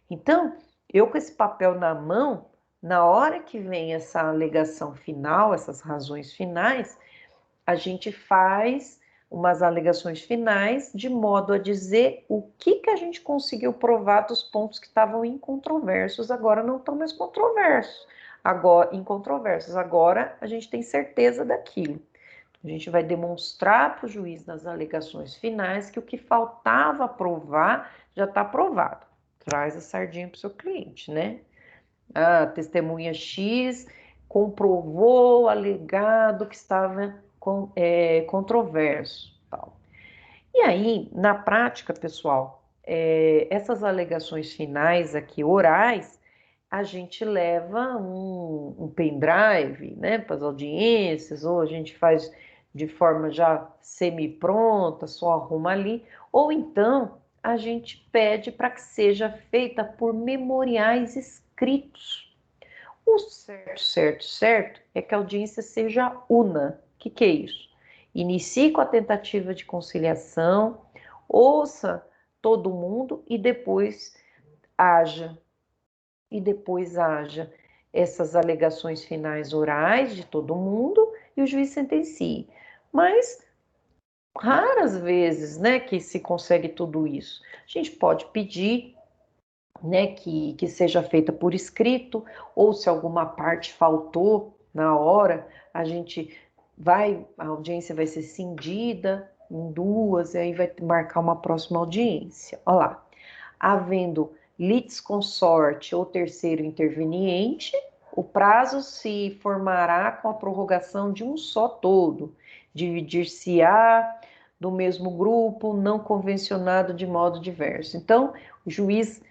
Então, eu com esse papel na mão, na hora que vem essa alegação final, essas razões finais, a gente faz umas alegações finais de modo a dizer o que a gente conseguiu provar dos pontos que estavam incontroversos, agora não estão mais controversos, incontroversos, agora a gente tem certeza daquilo. A gente vai demonstrar para o juiz nas alegações finais que o que faltava provar já está provado. Traz a sardinha para o seu cliente, né? A testemunha X comprovou o alegado que estava controverso. Tal. E aí, na prática, pessoal, essas alegações finais aqui, orais, a gente leva um pendrive, né, para as audiências, ou a gente faz de forma já semi-pronta, só arruma ali, ou então a gente pede para que seja feita por memoriais escritos. O certo é que a audiência seja una. O que é isso? Inicie com a tentativa de conciliação, ouça todo mundo e depois haja. Essas alegações finais orais de todo mundo e o juiz sentencie. Mas raras vezes, né, que se consegue tudo isso. A gente pode pedir, né, que seja feita por escrito, ou se alguma parte faltou na hora, a audiência vai ser cindida em duas, e aí vai marcar uma próxima audiência. Olha lá, havendo litisconsorte ou terceiro interveniente, o prazo se formará com a prorrogação de um só todo, dividir-se-á do mesmo grupo não convencionado de modo diverso. Então, o juiz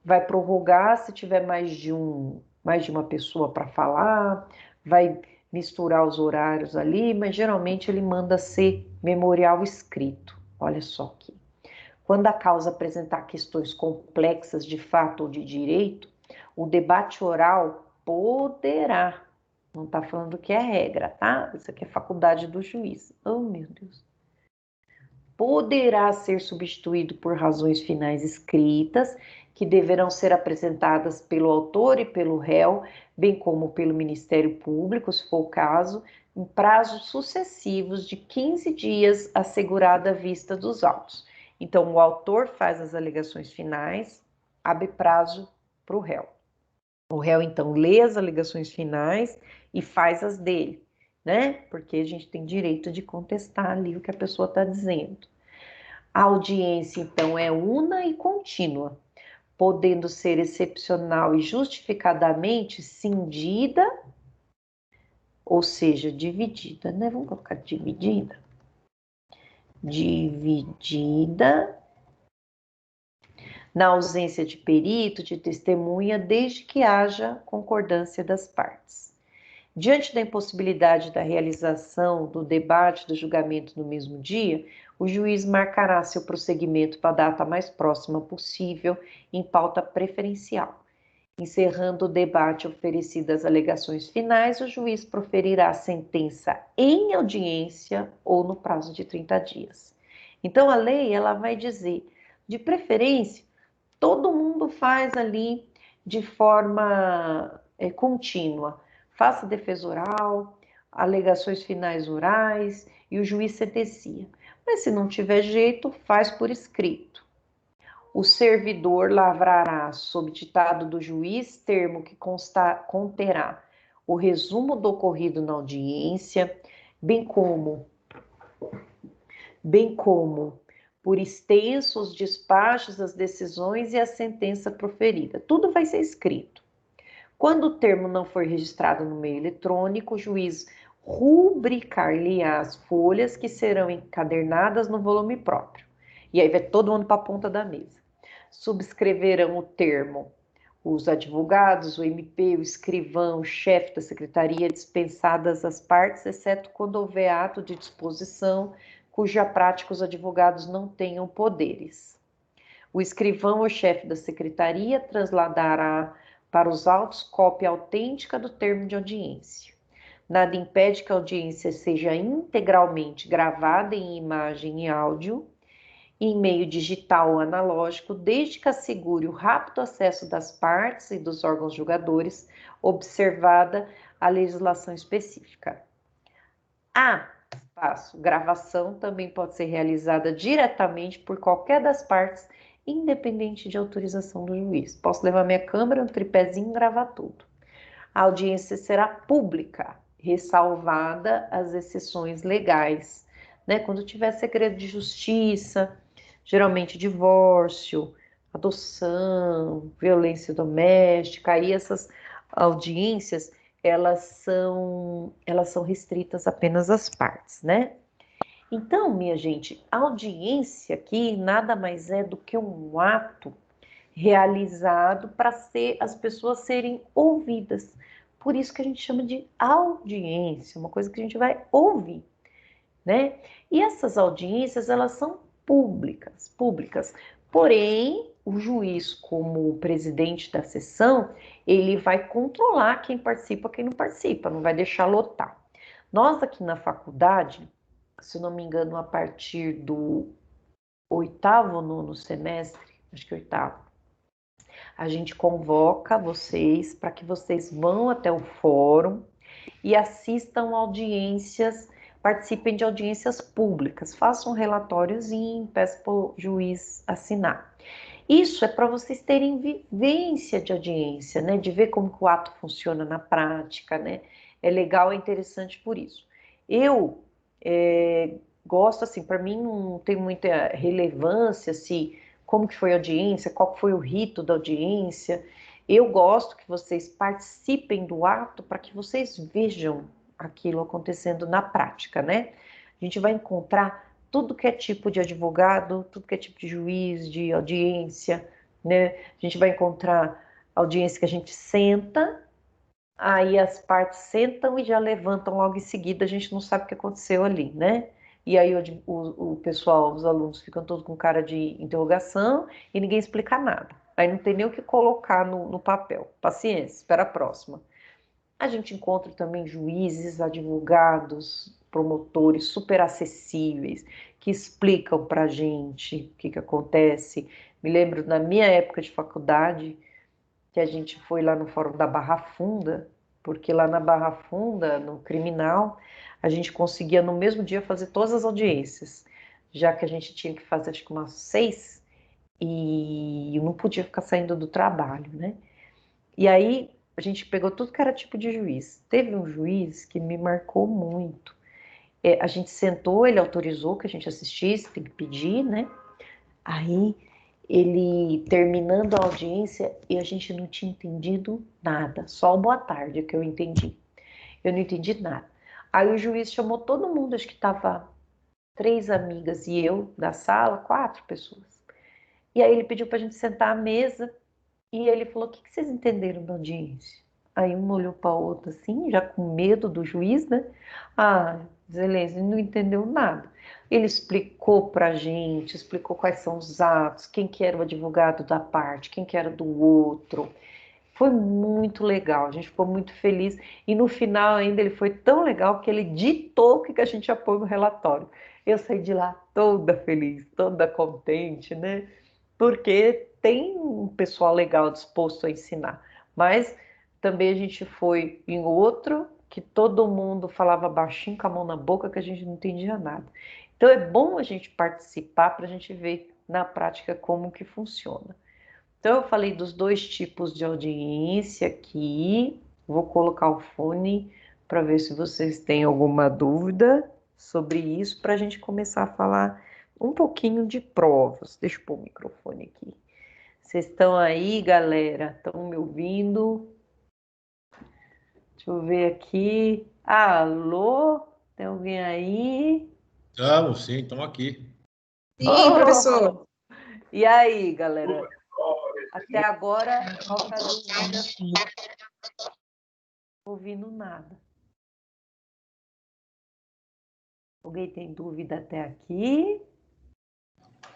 vai prorrogar se tiver mais de uma pessoa para falar, vai misturar os horários ali, mas geralmente ele manda ser memorial escrito. Olha só aqui. Quando a causa apresentar questões complexas de fato ou de direito, o debate oral poderá, não está falando que é regra, tá? Isso aqui é faculdade do juiz. Oh, meu Deus. Poderá ser substituído por razões finais escritas, que deverão ser apresentadas pelo autor e pelo réu, bem como pelo Ministério Público, se for o caso, em prazos sucessivos de 15 dias, assegurada a vista dos autos. Então, o autor faz as alegações finais, abre prazo para o réu. O réu, então, lê as alegações finais e faz as dele, né? Porque a gente tem direito de contestar ali o que a pessoa está dizendo. A audiência, então, é una e contínua, podendo ser excepcional e justificadamente cindida, ou seja, dividida, né? Vamos colocar dividida. Dividida na ausência de perito, de testemunha, desde que haja concordância das partes. Diante da impossibilidade da realização do debate do julgamento no mesmo dia, o juiz marcará seu prosseguimento para a data mais próxima possível, em pauta preferencial. Encerrando o debate oferecido as alegações finais, o juiz proferirá a sentença em audiência ou no prazo de 30 dias. Então, a lei ela vai dizer, de preferência, todo mundo faz ali de forma contínua. Faça defesa oral, alegações finais orais e o juiz sentencia. Mas se não tiver jeito, faz por escrito. O servidor lavrará, sob ditado do juiz, termo que conterá o resumo do ocorrido na audiência, bem como por extensos despachos das decisões e a sentença proferida. Tudo vai ser escrito. Quando o termo não for registrado no meio eletrônico, o juiz rubricar-lhe-á as folhas que serão encadernadas no volume próprio. E aí vai todo mundo para a ponta da mesa. Subscreverão o termo os advogados, o MP, o escrivão, o chefe da secretaria, dispensadas as partes, exceto quando houver ato de disposição cuja prática os advogados não tenham poderes. O escrivão ou chefe da secretaria trasladará para os autos cópia autêntica do termo de audiência. Nada impede que a audiência seja integralmente gravada em imagem e áudio, em meio digital ou analógico, desde que assegure o rápido acesso das partes e dos órgãos julgadores, observada a legislação específica. Gravação também pode ser realizada diretamente por qualquer das partes, independente de autorização do juiz. Posso levar minha câmera, um tripézinho e gravar tudo. A audiência será pública, ressalvada as exceções legais, né? Quando tiver segredo de justiça, geralmente divórcio, adoção, violência doméstica, aí essas audiências elas são restritas apenas às partes, né? Então, minha gente, a audiência aqui nada mais é do que um ato realizado para as pessoas serem ouvidas. Por isso que a gente chama de audiência, uma coisa que a gente vai ouvir, né? E essas audiências, elas são públicas. Porém, o juiz, como presidente da sessão, ele vai controlar quem participa, quem não participa, não vai deixar lotar. Nós aqui na faculdade, se não me engano, a partir do 8º ou 9º semestre, acho que 8º, a gente convoca vocês para que vocês vão até o fórum e assistam audiências, participem de audiências públicas, façam um relatóriozinho, peçam para o juiz assinar. Isso é para vocês terem vivência de audiência, né? De ver como que o ato funciona na prática, né? É legal, é interessante por isso. Eu gosto, assim, para mim não tem muita relevância se como que foi a audiência, qual foi o rito da audiência. Eu gosto que vocês participem do ato para que vocês vejam aquilo acontecendo na prática, né? A gente vai encontrar tudo que é tipo de advogado, tudo que é tipo de juiz, de audiência, né? A gente vai encontrar audiência que a gente senta, aí as partes sentam e já levantam logo em seguida, a gente não sabe o que aconteceu ali, né? E aí o pessoal, os alunos ficam todos com cara de interrogação e ninguém explica nada. Aí não tem nem o que colocar no papel. Paciência, espera a próxima. A gente encontra também juízes, advogados, promotores super acessíveis, que explicam para a gente o que, que acontece. Me lembro, na minha época de faculdade, que a gente foi lá no Fórum da Barra Funda, porque lá na Barra Funda, no criminal, a gente conseguia no mesmo dia fazer todas as audiências, já que a gente tinha que fazer acho que umas 6 e eu não podia ficar saindo do trabalho, né? E aí a gente pegou tudo que era tipo de juiz. Teve um juiz que me marcou muito. A gente sentou, ele autorizou que a gente assistisse, tem que pedir, né? Aí ele terminando a audiência e a gente não tinha entendido nada, só o boa tarde que eu entendi. Eu não entendi nada. Aí o juiz chamou todo mundo, acho que tava 3 amigas e eu da sala, 4 pessoas. E aí ele pediu pra gente sentar à mesa e ele falou: o que vocês entenderam da audiência? Aí uma olhou para a outra assim, já com medo do juiz, né? Ah, Zelensky não entendeu nada. Ele explicou para a gente, explicou quais são os atos, quem que era o advogado da parte, quem que era do outro. Foi muito legal, a gente ficou muito feliz. E no final ainda ele foi tão legal que ele ditou o que a gente ia pôr no relatório. Eu saí de lá toda feliz, toda contente, né? Porque tem um pessoal legal disposto a ensinar. Mas também a gente foi em outro que todo mundo falava baixinho com a mão na boca que a gente não entendia nada. Então é bom a gente participar para a gente ver na prática como que funciona. Então eu falei dos 2 tipos de audiência aqui. Vou colocar o fone para ver se vocês têm alguma dúvida sobre isso, para a gente começar a falar um pouquinho de provas. Deixa eu pôr o microfone aqui. Vocês estão aí, galera? Estão me ouvindo? Deixa eu ver aqui. Alô? Tem alguém aí? Estamos, sim, estamos aqui. Sim, Oh! professor. E aí, galera? Até agora, qual que é a dúvida? Não ouvindo nada. Alguém tem dúvida até aqui?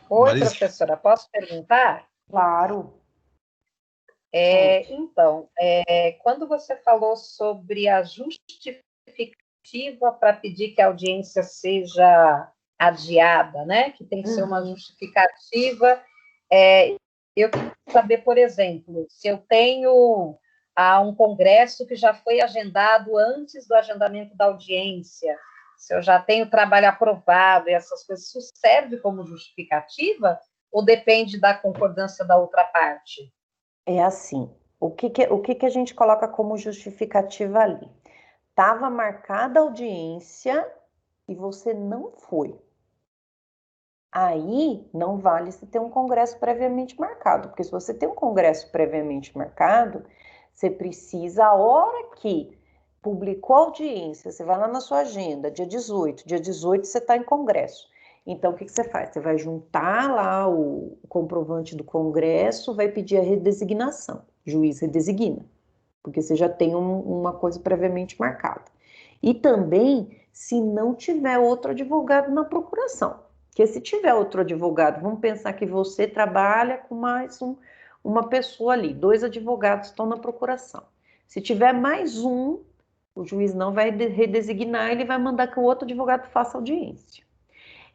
Oi, professora, posso perguntar? Claro. Então, quando você falou sobre a justificativa para pedir que a audiência seja adiada, né? Que tem que ser uma Uhum. justificativa. Eu queria saber, por exemplo, se eu tenho um congresso que já foi agendado antes do agendamento da audiência, se eu já tenho trabalho aprovado e essas coisas, isso serve como justificativa ou depende da concordância da outra parte? É assim, o que a gente coloca como justificativa ali? Estava marcada a audiência e você não foi. Aí não vale se ter um congresso previamente marcado, porque se você tem um congresso previamente marcado, você precisa, a hora que publicou a audiência, você vai lá na sua agenda, dia 18 você está em congresso. Então, o que você faz? Você vai juntar lá o comprovante do congresso, vai pedir a redesignação. O juiz redesigna, porque você já tem uma coisa previamente marcada. E também, se não tiver outro advogado na procuração. Porque se tiver outro advogado, vamos pensar que você trabalha com mais uma pessoa ali, 2 advogados estão na procuração. Se tiver mais um, o juiz não vai redesignar, ele vai mandar que o outro advogado faça audiência.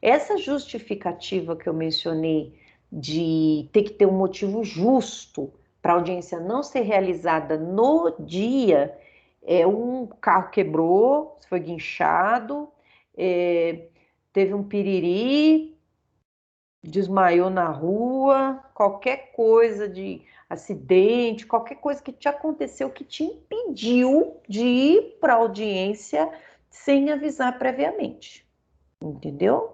Essa justificativa que eu mencionei de ter que ter um motivo justo para a audiência não ser realizada no dia, um carro quebrou, foi guinchado, teve um piriri, desmaiou na rua, qualquer coisa de acidente, qualquer coisa que te aconteceu que te impediu de ir para a audiência sem avisar previamente, entendeu?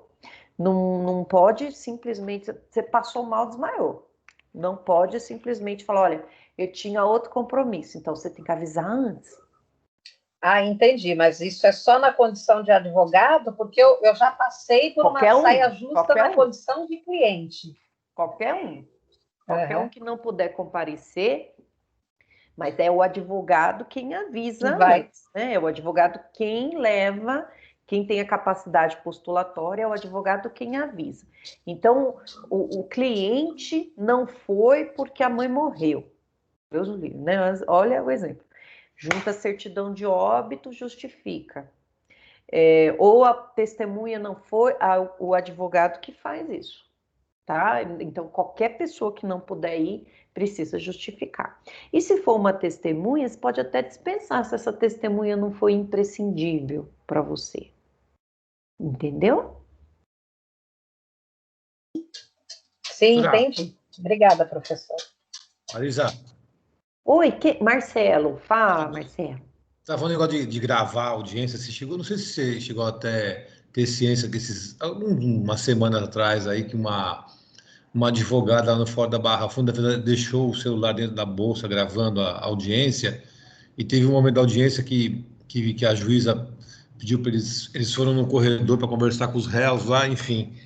Não pode simplesmente, você passou mal, desmaiou. Não pode simplesmente falar, olha, eu tinha outro compromisso, então você tem que avisar antes. Entendi, mas isso é só na condição de advogado, porque eu já passei por uma Qualquer um, saia justa qualquer na um, condição de cliente. qualquer um. Qualquer um que não puder comparecer, mas é o advogado quem avisa antes, né? É o advogado quem leva, quem tem a capacidade postulatória, é o advogado quem avisa. Então, o cliente não foi porque a mãe morreu. Deus o livre, né? Mas olha o exemplo. Junta a certidão de óbito, justifica. Ou a testemunha não foi, o advogado que faz isso, tá? Então, qualquer pessoa que não puder ir, precisa justificar. E se for uma testemunha, você pode até dispensar se essa testemunha não foi imprescindível para você. Entendeu? Sim, entendi. Obrigada, professor. Marisa. Oi, Marcelo. Fala, Marcelo. Você tá falando negócio de gravar a audiência, você chegou, não sei se você chegou até ter ciência que uma semana atrás aí, que uma advogada lá no Fora da Barra Funda deixou o celular dentro da bolsa gravando a audiência, e teve um momento da audiência que a juíza pediu para eles foram no corredor para conversar com os réus lá, enfim,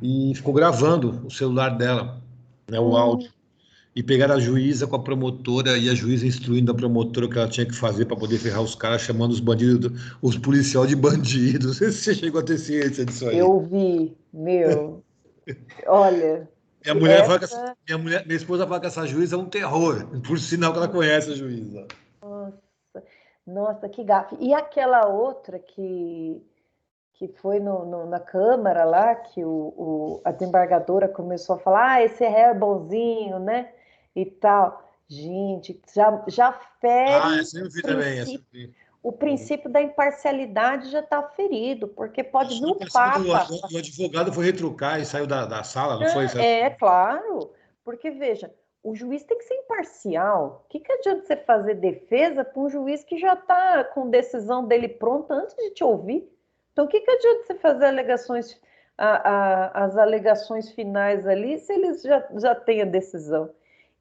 e ficou gravando o celular dela, né, o áudio. E pegaram a juíza com a promotora e a juíza instruindo a promotora o que ela tinha que fazer para poder ferrar os caras, chamando os bandidos, os policiais de bandidos. Não sei se você chegou a ter ciência disso aí. Eu vi, meu. Olha, Minha mulher fala que minha esposa fala que essa juíza é um terror, por sinal que ela conhece a juíza. Nossa, que gafe. E aquela outra que foi na Câmara lá, que a desembargadora começou a falar, esse réu é bonzinho, né? E tal. Gente, já fere Essa eu vi também. Essa eu vi. o princípio da imparcialidade já está ferido, porque pode vir o O Papa. advogado foi retrucar e saiu da sala, não foi? É claro, porque veja, o juiz tem que ser imparcial. O que adianta você fazer defesa para um juiz que já está com decisão dele pronta antes de te ouvir? Então, o que adianta você fazer as alegações finais ali se eles já têm a decisão?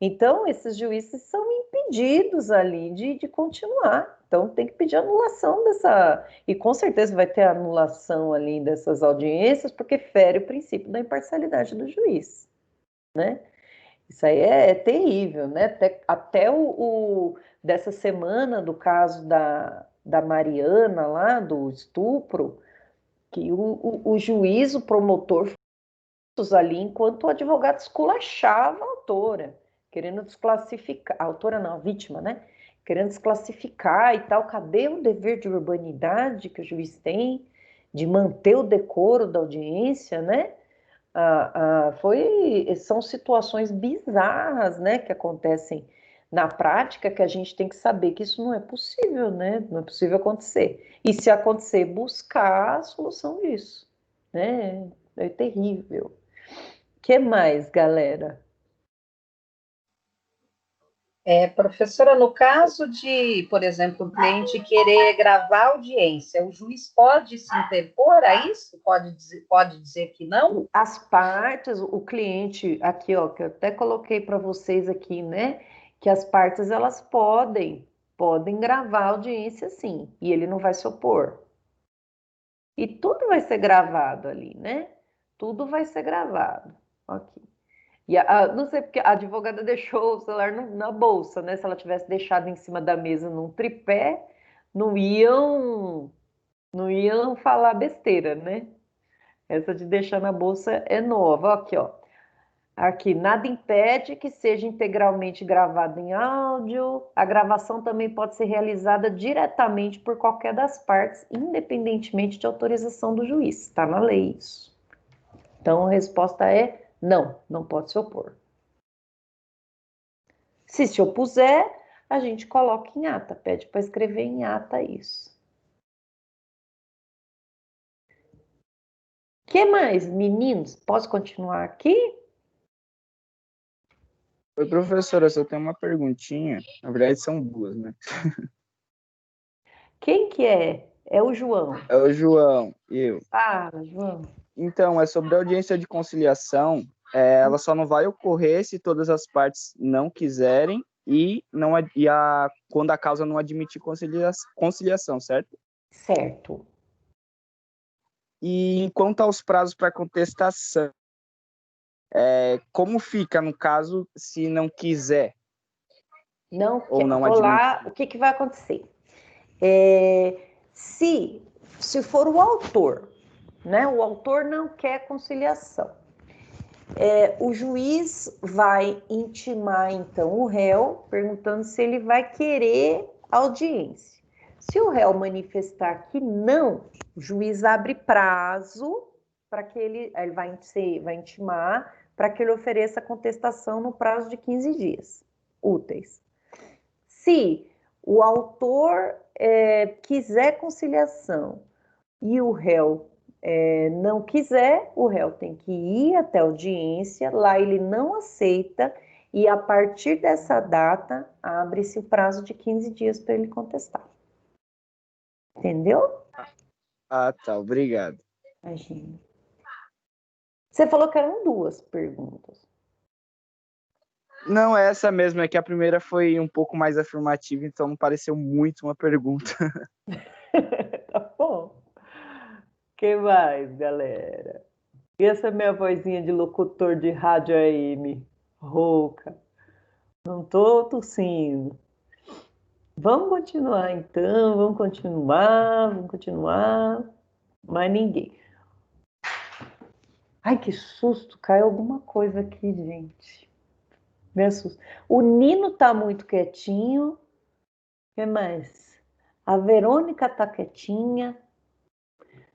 Então, esses juízes são impedidos ali de continuar. Então, tem que pedir anulação dessa. E com certeza vai ter anulação ali dessas audiências, porque fere o princípio da imparcialidade do juiz, né? Isso aí é terrível, né? Até dessa semana do caso da Mariana lá, do estupro, que o juiz, o promotor, ali, enquanto o advogado esculachava a autora, querendo desclassificar, a autora não, a vítima, né? Querendo desclassificar e tal. Cadê o dever de urbanidade que o juiz tem de manter o decoro da audiência, né? São situações bizarras, né, que acontecem na prática, que a gente tem que saber que isso não é possível, né? Não é possível acontecer. E se acontecer, buscar a solução disso, né? É terrível. Que mais, galera? Professora, no caso de, por exemplo, o cliente querer gravar audiência, o juiz pode se interpor a isso? Pode dizer que não? As partes, o cliente, aqui, ó, que eu até coloquei para vocês aqui, né? Que as partes, elas podem gravar a audiência, sim, e ele não vai se opor. E tudo vai ser gravado ali, né? Tudo vai ser gravado. Aqui. E não sei porque a advogada deixou o celular na bolsa, né? Se ela tivesse deixado em cima da mesa num tripé, não iam falar besteira, né? Essa de deixar na bolsa é nova. Aqui, ó. Aqui, nada impede que seja integralmente gravado em áudio. A gravação também pode ser realizada diretamente por qualquer das partes, independentemente de autorização do juiz. Está na lei isso. Então, a resposta é não, não pode se opor. Se opuser, a gente coloca em ata, pede para escrever em ata isso. O que mais, meninos? Posso continuar aqui? Oi, professora, eu só tenho uma perguntinha. Na verdade, são duas, né? Quem que é? É o João. É o João, eu. João. Então, é sobre a audiência de conciliação. Ela só não vai ocorrer se todas as partes não quiserem quando a causa não admitir conciliação, certo? Certo. E quanto aos prazos para contestação, Como fica no caso se não quiser? Não Ou quer. não Vou lá, admitir? o que vai acontecer? Se for o autor, né? O autor não quer conciliação. O juiz vai intimar, então, o réu, perguntando se ele vai querer audiência. Se o réu manifestar que não, o juiz abre prazo para que ele vai intimar para que ele ofereça a contestação no prazo de 15 dias úteis. Se o autor quiser conciliação e o réu não quiser, o réu tem que ir até a audiência, lá ele não aceita, e a partir dessa data, abre-se o prazo de 15 dias para ele contestar. Entendeu? Ah, tá, obrigado. Imagina. Você falou que eram 2 perguntas. Não, essa mesmo, é que a primeira foi um pouco mais afirmativa, então não pareceu muito uma pergunta. Tá bom. O que mais, galera? E essa minha vozinha de locutor de rádio AM, rouca. Não tô tossindo. Vamos continuar, então. Vamos continuar. Mais ninguém. Ai, que susto. Caiu alguma coisa aqui, gente. Me assusta. O Nino tá muito quietinho. O que mais? A Verônica tá quietinha.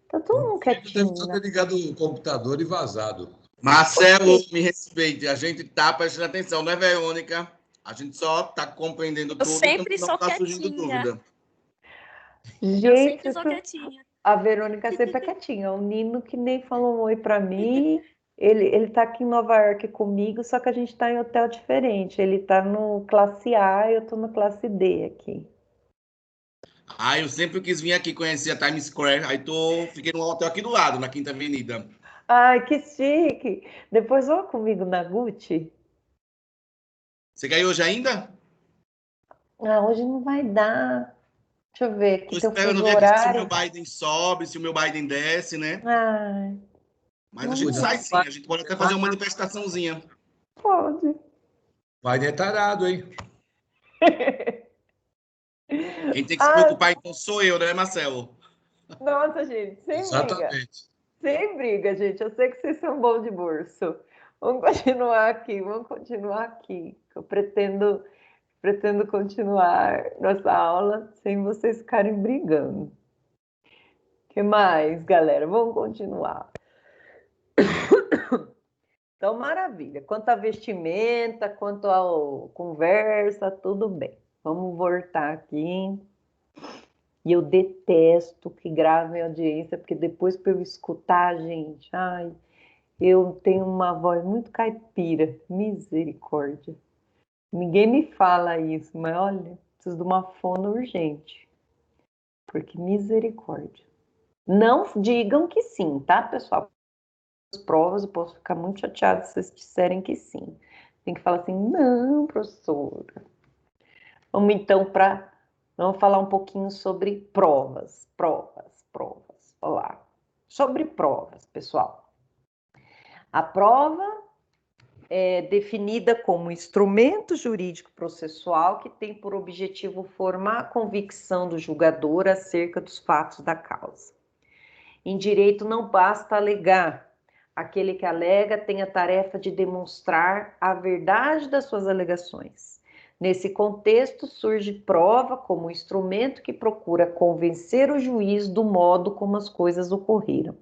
Tá todo mundo quietinho, Deve né? ter ligado o computador e vazado. Marcelo, me respeite. A gente tá prestando atenção, não é, Verônica? A gente só tá compreendendo tudo, sempre não sou tá surgindo quietinha. dúvida. Eu Gente, sempre sou quietinha. a Verônica sempre é quietinha. O Nino que nem falou um oi pra mim. Ele tá aqui em Nova York comigo, só que a gente tá em hotel diferente. Ele tá no classe A e eu tô no classe D aqui. Ah, eu sempre quis vir aqui conhecer a Times Square. Aí fiquei num hotel aqui do lado, na Quinta Avenida. Ai, que chique! Depois vá comigo na Gucci. Você caiu hoje ainda? Ah, hoje não vai dar. Deixa eu ver, aqui Tô tem o esperando fuso ver aqui se o meu horário. Biden sobe, se o meu Biden desce, né? Ai, Mas a não gente Cuidado. sai sim, a gente pode até fazer uma manifestaçãozinha. pode. Vai ter tarado, hein? Quem tem que se Ah, preocupar então sou eu, né, Marcelo? nossa, gente, sem briga. Exatamente. Sem briga, gente. Eu sei que vocês são bons de bolso. Vamos continuar aqui, vamos continuar aqui. Eu pretendo continuar nossa aula sem vocês ficarem brigando. O que mais, galera? Vamos continuar. Então, maravilha. Quanto à vestimenta, quanto à conversa, tudo bem. Vamos voltar aqui. E eu detesto que gravem audiência, porque depois para eu escutar, gente, ai, eu tenho uma voz muito caipira, misericórdia. Ninguém me fala isso, mas olha, preciso de uma fono urgente, porque misericórdia. Não digam que sim, tá, pessoal? As provas eu posso ficar muito chateada se vocês disserem que sim. Tem que falar assim, não, professora. Vamos então vamos falar um pouquinho sobre provas. Olá. Sobre provas, pessoal. A prova é definida como instrumento jurídico processual que tem por objetivo formar a convicção do julgador acerca dos fatos da causa. Em direito não basta alegar. Aquele que alega tem a tarefa de demonstrar a verdade das suas alegações. Nesse contexto, surge prova como instrumento que procura convencer o juiz do modo como as coisas ocorreram.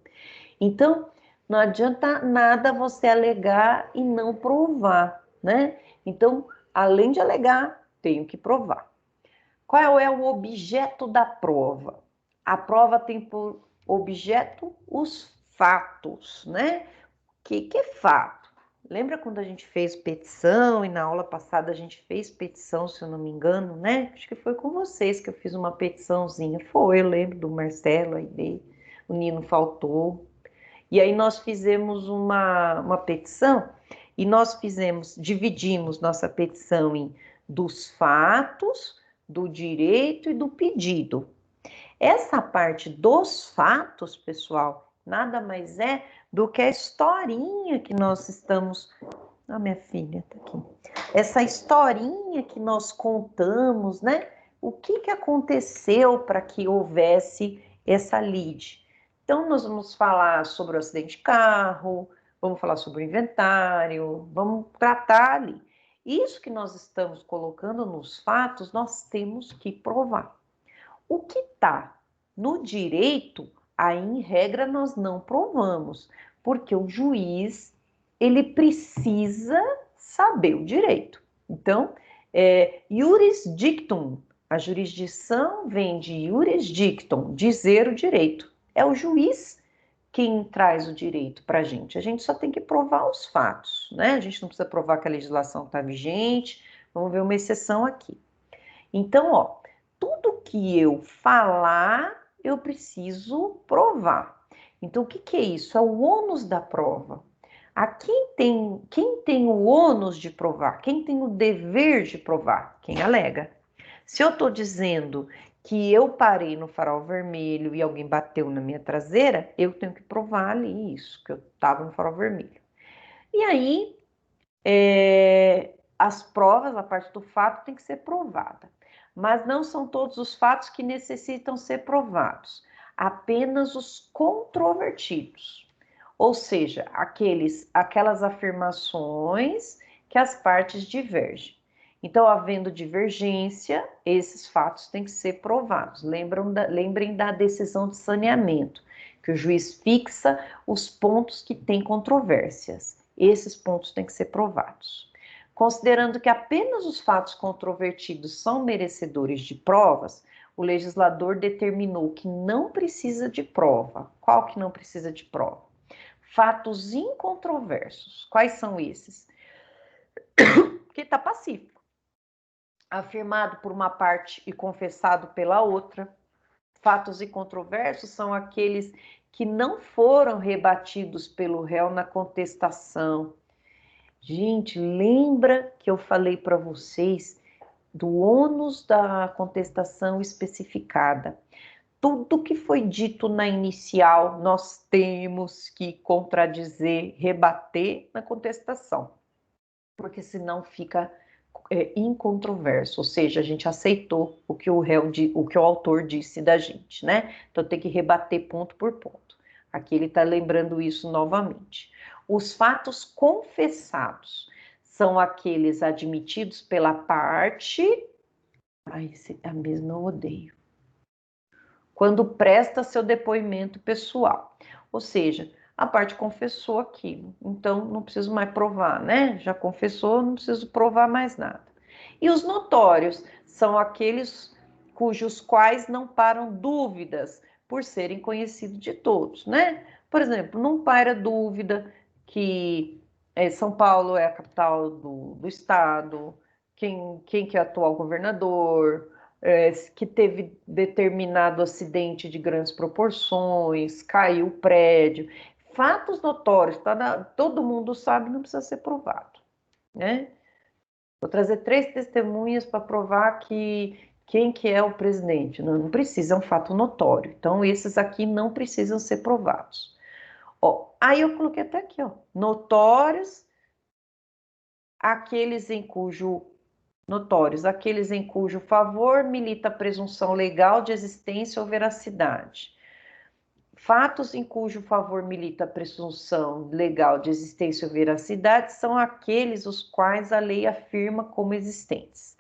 Então, não adianta nada você alegar e não provar, né? Então, além de alegar, tenho que provar. Qual é o objeto da prova? A prova tem por objeto os fatos, né? O que é fato? Lembra quando a gente fez petição e na aula passada a gente fez petição, se eu não me engano, né? Acho que foi com vocês que eu fiz uma petiçãozinha. Foi, eu lembro do Marcelo, aí o Nino faltou. E aí nós fizemos uma petição e dividimos nossa petição em dos fatos, do direito e do pedido. Essa parte dos fatos, pessoal, nada mais é do que a historinha que nós estamos... Ah, minha filha tá aqui. Essa historinha que nós contamos, né? O que aconteceu para que houvesse essa lide? Então, nós vamos falar sobre o acidente de carro, vamos falar sobre o inventário, vamos tratar ali. Isso que nós estamos colocando nos fatos, nós temos que provar. O que está no direito, aí em regra nós não provamos, porque o juiz, ele precisa saber o direito. Então, iuris dictum, a jurisdição vem de iuris dictum, dizer o direito. É o juiz quem traz o direito para a gente só tem que provar os fatos, né? A gente não precisa provar que a legislação está vigente, vamos ver uma exceção aqui. Então, ó, tudo que eu falar, eu preciso provar. Então, o que é isso? É o ônus da prova. Quem tem o ônus de provar? Quem tem o dever de provar? Quem alega. Se eu estou dizendo que eu parei no farol vermelho e alguém bateu na minha traseira, eu tenho que provar ali isso, que eu estava no farol vermelho. E aí, as provas, a parte do fato tem que ser provada. Mas não são todos os fatos que necessitam ser provados, apenas os controvertidos. Ou seja, aquelas afirmações que as partes divergem. Então, havendo divergência, esses fatos têm que ser provados. Lembrem da decisão de saneamento, que o juiz fixa os pontos que têm controvérsias. Esses pontos têm que ser provados. Considerando que apenas os fatos controvertidos são merecedores de provas, o legislador determinou que não precisa de prova. Qual que não precisa de prova? Fatos incontroversos. Quais são esses? Que está pacífico. Afirmado por uma parte e confessado pela outra. Fatos incontroversos são aqueles que não foram rebatidos pelo réu na contestação. Gente, lembra que eu falei para vocês do ônus da contestação especificada? Tudo que foi dito na inicial, nós temos que contradizer, rebater na contestação, porque senão fica incontroverso, ou seja, a gente aceitou o que o autor disse da gente, né? Então tem que rebater ponto por ponto. Aqui ele está lembrando isso novamente. Os fatos confessados são aqueles admitidos pela parte... a mesma eu odeio. Quando presta seu depoimento pessoal. Ou seja, a parte confessou aquilo, então não preciso mais provar, né? Já confessou, não preciso provar mais nada. E os notórios são aqueles cujos quais não param dúvidas por serem conhecidos de todos, né? Por exemplo, não paira dúvida que São Paulo é a capital do estado, quem que é o atual governador, que teve determinado acidente de grandes proporções, caiu o prédio. Fatos notórios, todo mundo sabe, não precisa ser provado, né? Vou trazer 3 testemunhas para provar quem que é o presidente. Não precisa, é um fato notório. Então, esses aqui não precisam ser provados. Ó, aí eu coloquei até aqui, ó, notórios, aqueles em cujo favor milita a presunção legal de existência ou veracidade. Fatos em cujo favor milita a presunção legal de existência ou veracidade são aqueles os quais a lei afirma como existentes.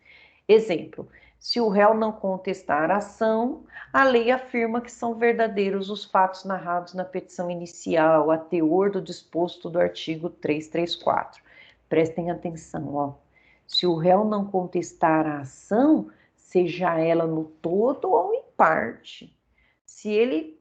Exemplo, se o réu não contestar a ação, a lei afirma que são verdadeiros os fatos narrados na petição inicial, a teor do disposto do artigo 334. Prestem atenção, ó. Se o réu não contestar a ação, seja ela no todo ou em parte. Se ele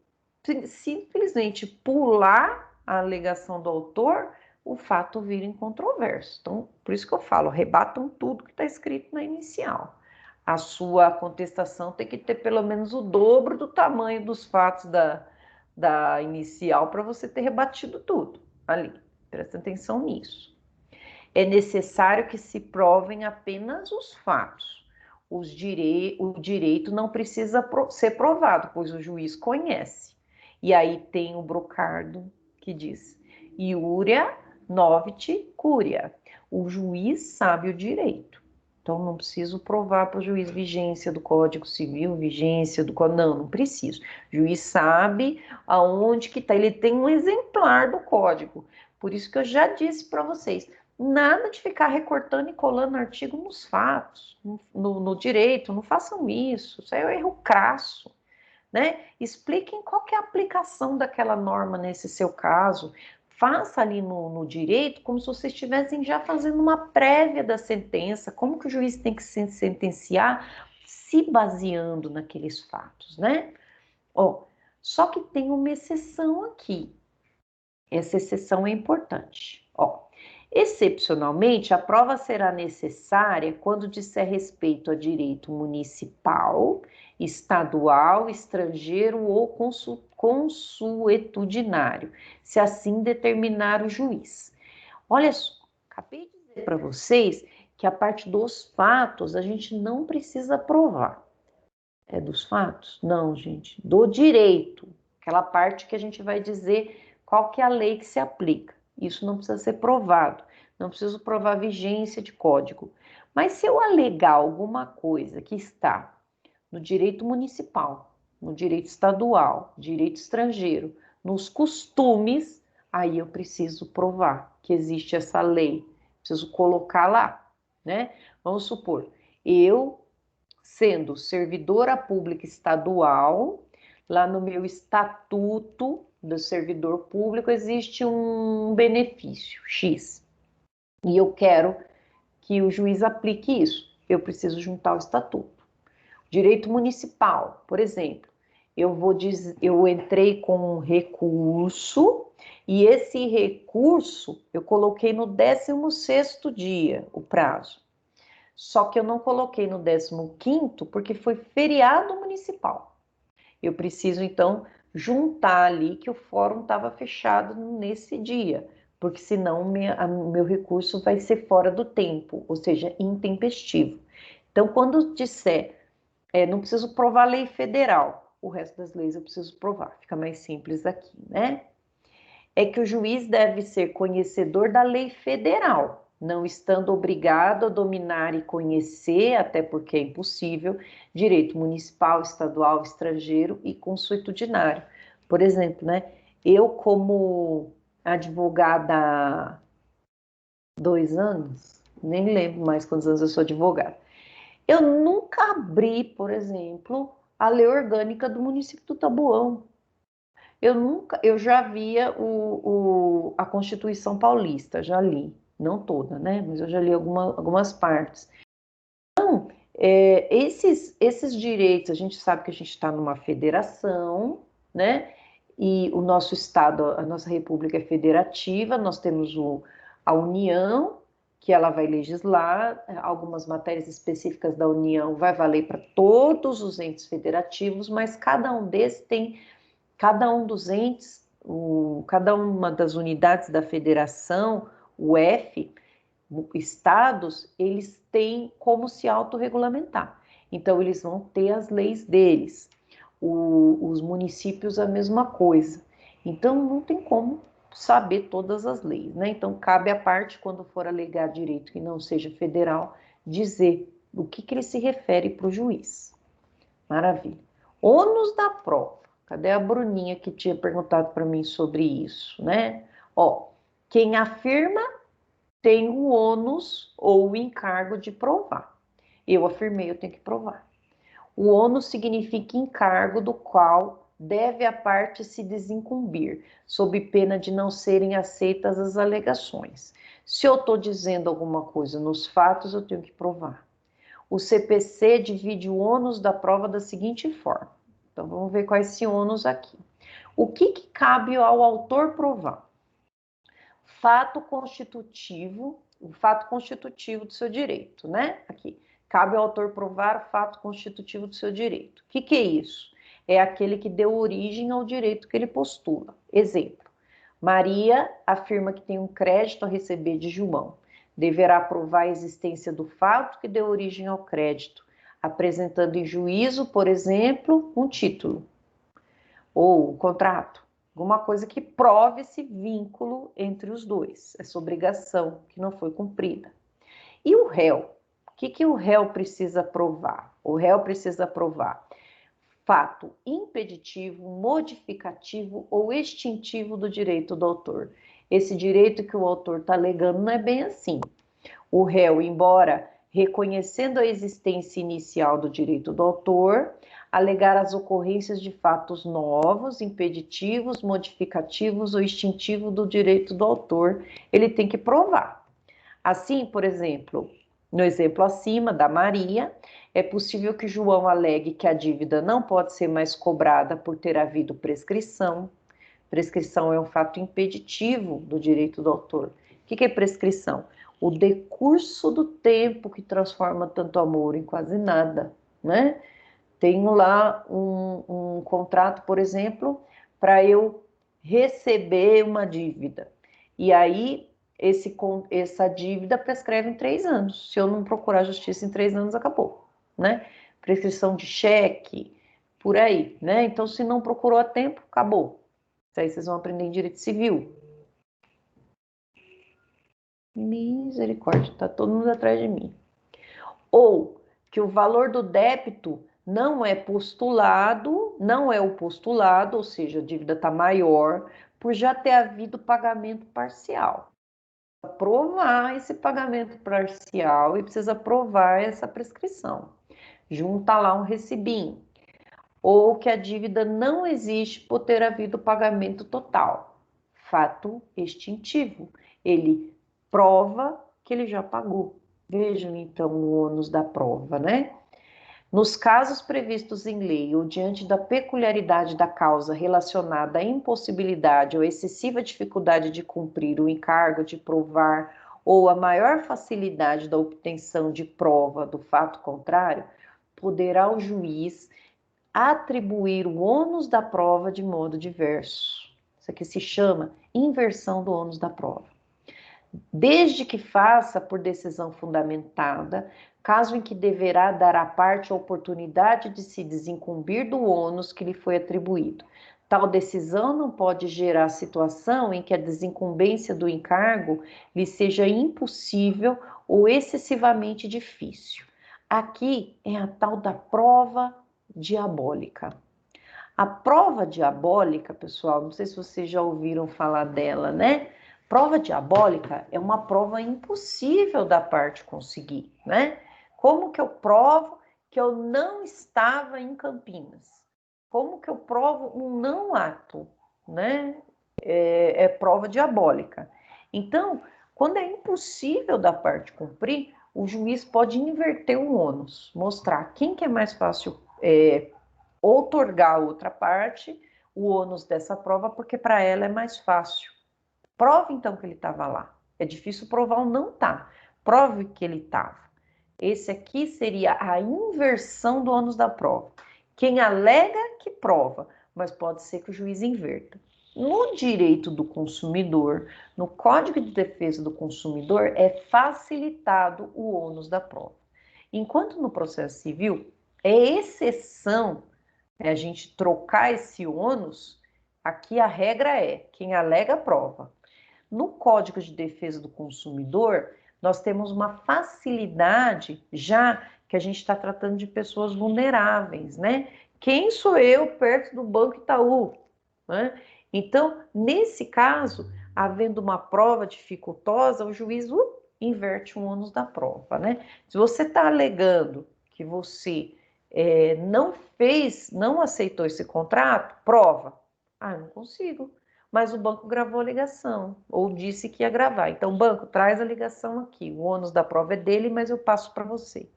simplesmente pular a alegação do autor, o fato vira incontroverso. Então, por isso que eu falo, rebatam tudo que está escrito na inicial. A sua contestação tem que ter pelo menos o dobro do tamanho dos fatos da inicial para você ter rebatido tudo ali. Presta atenção nisso. É necessário que se provem apenas os fatos. O direito não precisa ser provado, pois o juiz conhece. E aí tem o brocardo que diz: Iuria novit curia. O juiz sabe o direito. Então, não preciso provar para o juiz vigência do Código Civil, vigência do Código... Não preciso. O juiz sabe aonde que está. Ele tem um exemplar do Código. Por isso que eu já disse para vocês, nada de ficar recortando e colando artigo nos fatos, no direito. Não façam isso. Isso é um erro crasso. Né? Expliquem qual que é a aplicação daquela norma nesse seu caso. Faça ali no direito como se vocês estivessem já fazendo uma prévia da sentença, como que o juiz tem que se sentenciar se baseando naqueles fatos, né? Só que tem uma exceção aqui. Essa exceção é importante. Excepcionalmente, a prova será necessária quando disser respeito a direito municipal, estadual, estrangeiro ou consuetudinário, se assim determinar o juiz. Olha só, acabei de dizer para vocês que a parte dos fatos a gente não precisa provar. É dos fatos? Não, gente. Do direito. Aquela parte que a gente vai dizer qual que é a lei que se aplica. Isso não precisa ser provado. Não preciso provar vigência de código. Mas se eu alegar alguma coisa que está no direito municipal, no direito estadual, direito estrangeiro, nos costumes, aí eu preciso provar que existe essa lei. Preciso colocar lá, né? Vamos supor, eu, sendo servidora pública estadual, lá no meu estatuto do servidor público existe um benefício X. E eu quero que o juiz aplique isso. Eu preciso juntar o estatuto. Direito municipal, por exemplo, eu entrei com um recurso e esse recurso eu coloquei no 16º dia, o prazo. Só que eu não coloquei no 15º porque foi feriado municipal. Eu preciso, então, juntar ali que o fórum estava fechado nesse dia, porque senão meu recurso vai ser fora do tempo, ou seja, intempestivo. Então, quando disser não preciso provar lei federal, o resto das leis eu preciso provar, fica mais simples aqui, né? É que o juiz deve ser conhecedor da lei federal, não estando obrigado a dominar e conhecer, até porque é impossível, direito municipal, estadual, estrangeiro e consuetudinário. Por exemplo, né? Eu, como advogada há 2 anos, nem lembro mais quantos anos eu sou advogada, eu nunca abri, por exemplo, a lei orgânica do município do Taboão. Eu já via a Constituição Paulista, já li, não toda, né? Mas eu já li algumas partes. Então, esses direitos, a gente sabe que a gente está numa federação, né? E o nosso estado, a nossa república é federativa, nós temos a União, que ela vai legislar, algumas matérias específicas da União vai valer para todos os entes federativos, mas cada um dos entes, cada uma das unidades da federação, o F, estados, eles têm como se autorregulamentar. Então, eles vão ter as leis deles. Os municípios, a mesma coisa. Então, não tem como saber todas as leis, né? Então, cabe à parte, quando for alegar direito que não seja federal, dizer o que ele se refere para o juiz. Maravilha. Ônus da prova. Cadê a Bruninha que tinha perguntado para mim sobre isso, né? Quem afirma tem o ônus ou o encargo de provar. Eu afirmei, eu tenho que provar. O ônus significa encargo do qual deve a parte se desincumbir, sob pena de não serem aceitas as alegações. Se eu estou dizendo alguma coisa nos fatos, eu tenho que provar. O CPC divide o ônus da prova da seguinte forma. Então, vamos ver qual é esse ônus aqui. O que cabe ao autor provar? Fato constitutivo, o fato constitutivo do seu direito, né? Aqui. Cabe ao autor provar o fato constitutivo do seu direito. O que é isso? É aquele que deu origem ao direito que ele postula. Exemplo, Maria afirma que tem um crédito a receber de João. Deverá provar a existência do fato que deu origem ao crédito, apresentando em juízo, por exemplo, um título ou um contrato, alguma coisa que prove esse vínculo entre os dois, essa obrigação que não foi cumprida. E o réu? O que o réu precisa provar? O réu precisa provar fato impeditivo, modificativo ou extintivo do direito do autor. Esse direito que o autor está alegando não é bem assim. O réu, embora reconhecendo a existência inicial do direito do autor, alegar as ocorrências de fatos novos, impeditivos, modificativos ou extintivos do direito do autor, ele tem que provar. Assim, por exemplo, no exemplo acima da Maria, é possível que João alegue que a dívida não pode ser mais cobrada por ter havido prescrição. Prescrição é um fato impeditivo do direito do autor. O que é prescrição? O decurso do tempo que transforma tanto amor em quase nada, né? Tenho lá um contrato, por exemplo, para eu receber uma dívida. E aí, essa dívida prescreve em 3 anos. Se eu não procurar justiça em 3 anos, acabou, né? Prescrição de cheque, por aí, né? Então, se não procurou a tempo, acabou. Isso aí vocês vão aprender em direito civil. Misericórdia, tá todo mundo atrás de mim. Ou que o valor do débito não é postulado, não é o postulado, ou seja, a dívida está maior, por já ter havido pagamento parcial. Provar esse pagamento parcial e precisa provar essa prescrição. Junta lá um recibinho. Ou que a dívida não existe por ter havido pagamento total. Fato extintivo. Ele prova que ele já pagou. Vejam, então, o ônus da prova, né? Nos casos previstos em lei ou diante da peculiaridade da causa relacionada à impossibilidade ou excessiva dificuldade de cumprir o encargo de provar ou a maior facilidade da obtenção de prova do fato contrário, poderá o juiz atribuir o ônus da prova de modo diverso. Isso aqui se chama inversão do ônus da prova. Desde que faça por decisão fundamentada, caso em que deverá dar à parte a oportunidade de se desincumbir do ônus que lhe foi atribuído. Tal decisão não pode gerar situação em que a desincumbência do encargo lhe seja impossível ou excessivamente difícil. Aqui é a tal da prova diabólica. A prova diabólica, pessoal, não sei se vocês já ouviram falar dela, né? Prova diabólica é uma prova impossível da parte conseguir, né? Como que eu provo que eu não estava em Campinas? Como que eu provo um não ato, né? É prova diabólica. Então, quando é impossível da parte cumprir, o juiz pode inverter o ônus, mostrar quem que é mais fácil outorgar a outra parte o ônus dessa prova, porque para ela é mais fácil. Prove, então, que ele estava lá. É difícil provar o não tá. Prove que ele estava. Esse aqui seria a inversão do ônus da prova. Quem alega que prova, mas pode ser que o juiz inverta. No direito do consumidor, no Código de Defesa do Consumidor, é facilitado o ônus da prova. Enquanto no processo civil, é exceção a gente trocar esse ônus, aqui a regra é quem alega prova. No Código de Defesa do Consumidor, nós temos uma facilidade, já que a gente está tratando de pessoas vulneráveis, né? Quem sou eu perto do Banco Itaú? Né? Então, nesse caso, havendo uma prova dificultosa, o juiz inverte o ônus da prova, né? Se você está alegando que você não aceitou esse contrato, prova. Ah, não consigo. Mas o banco gravou a ligação, ou disse que ia gravar. Então, banco, traz a ligação aqui. O ônus da prova é dele, mas eu passo para você.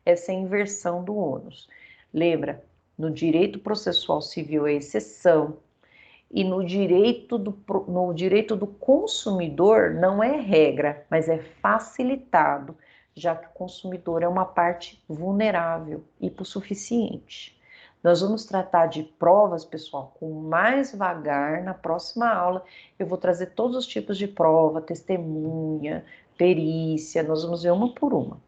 Essa é a inversão do ônus. Lembra, no direito processual civil é exceção, e no direito do consumidor não é regra, mas é facilitado, já que o consumidor é uma parte vulnerável, hipossuficiente. Nós vamos tratar de provas, pessoal, com mais vagar na próxima aula. Eu vou trazer todos os tipos de prova, testemunha, perícia, nós vamos ver uma por uma.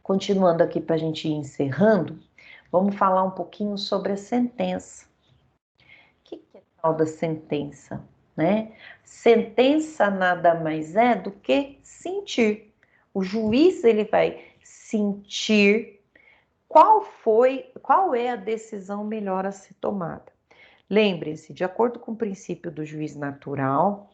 Continuando aqui para a gente ir encerrando, vamos falar um pouquinho sobre a sentença. O que é final da sentença, né? Sentença nada mais é do que sentir. O juiz, ele vai sentir qual é a decisão melhor a ser tomada. Lembrem-se, de acordo com o princípio do juiz natural,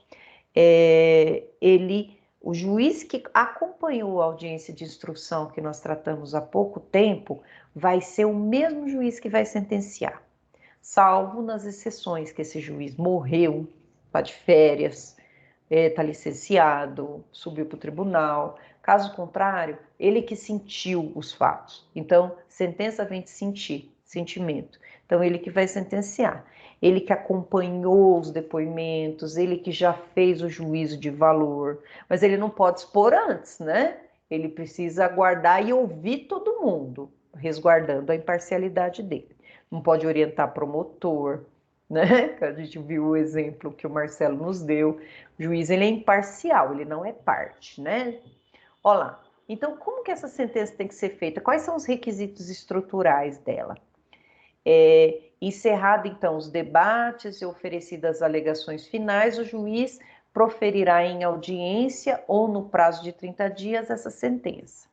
o juiz que acompanhou a audiência de instrução que nós tratamos há pouco tempo, vai ser o mesmo juiz que vai sentenciar, salvo nas exceções que esse juiz morreu, está de férias, está licenciado, subiu para o tribunal. Caso contrário, ele que sentiu os fatos. Então, sentença vem de sentir, sentimento. Então, ele que vai sentenciar. Ele que acompanhou os depoimentos, ele que já fez o juízo de valor, mas ele não pode expor antes, né? Ele precisa aguardar e ouvir todo mundo, resguardando a imparcialidade dele. Não pode orientar promotor, né? A gente viu o exemplo que o Marcelo nos deu. O juiz, ele é imparcial, ele não é parte, né? Olha lá. Então, como que essa sentença tem que ser feita? Quais são os requisitos estruturais dela? Encerrado, então, os debates e oferecidas as alegações finais, o juiz proferirá em audiência ou no prazo de 30 dias essa sentença.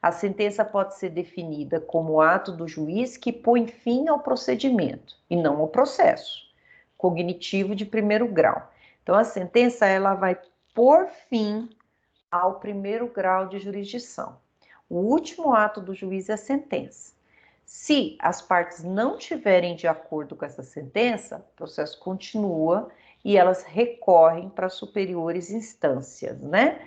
A sentença pode ser definida como ato do juiz que põe fim ao procedimento e não ao processo cognitivo de primeiro grau. Então, a sentença, ela vai pôr fim ao primeiro grau de jurisdição. O último ato do juiz é a sentença. Se as partes não tiverem de acordo com essa sentença, o processo continua e elas recorrem para superiores instâncias, né?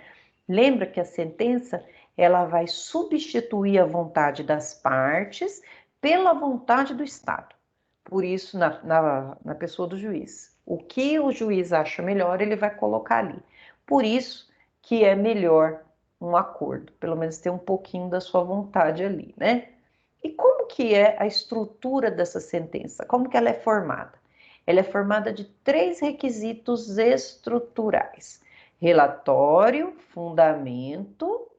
Lembra que a sentença, ela vai substituir a vontade das partes pela vontade do Estado. Por isso, na pessoa do juiz. O que o juiz acha melhor, ele vai colocar ali. Por isso que é melhor um acordo, pelo menos ter um pouquinho da sua vontade ali, né? E como que é a estrutura dessa sentença? Como que ela é formada? Ela é formada de 3 requisitos estruturais: relatório, fundamento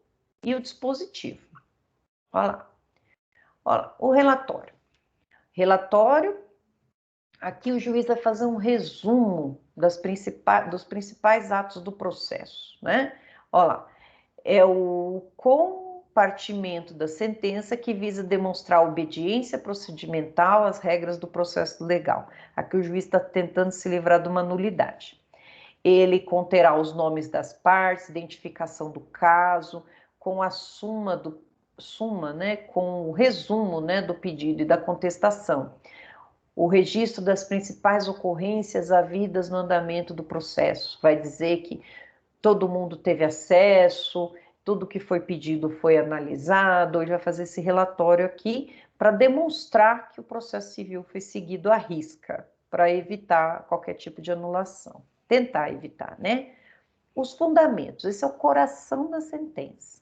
e o dispositivo. Olha lá. Olha lá, o relatório. Relatório, aqui o juiz vai fazer um resumo dos principais atos do processo, né? Olha lá, é o compartimento da sentença que visa demonstrar obediência procedimental às regras do processo legal. Aqui o juiz está tentando se livrar de uma nulidade. Ele conterá os nomes das partes, identificação do caso, com a com o resumo, né, do pedido e da contestação. O registro das principais ocorrências havidas no andamento do processo. Vai dizer que todo mundo teve acesso, tudo que foi pedido foi analisado. Ele vai fazer esse relatório aqui para demonstrar que o processo civil foi seguido à risca, para evitar qualquer tipo de anulação. Tentar evitar, né? Os fundamentos, esse é o coração da sentença.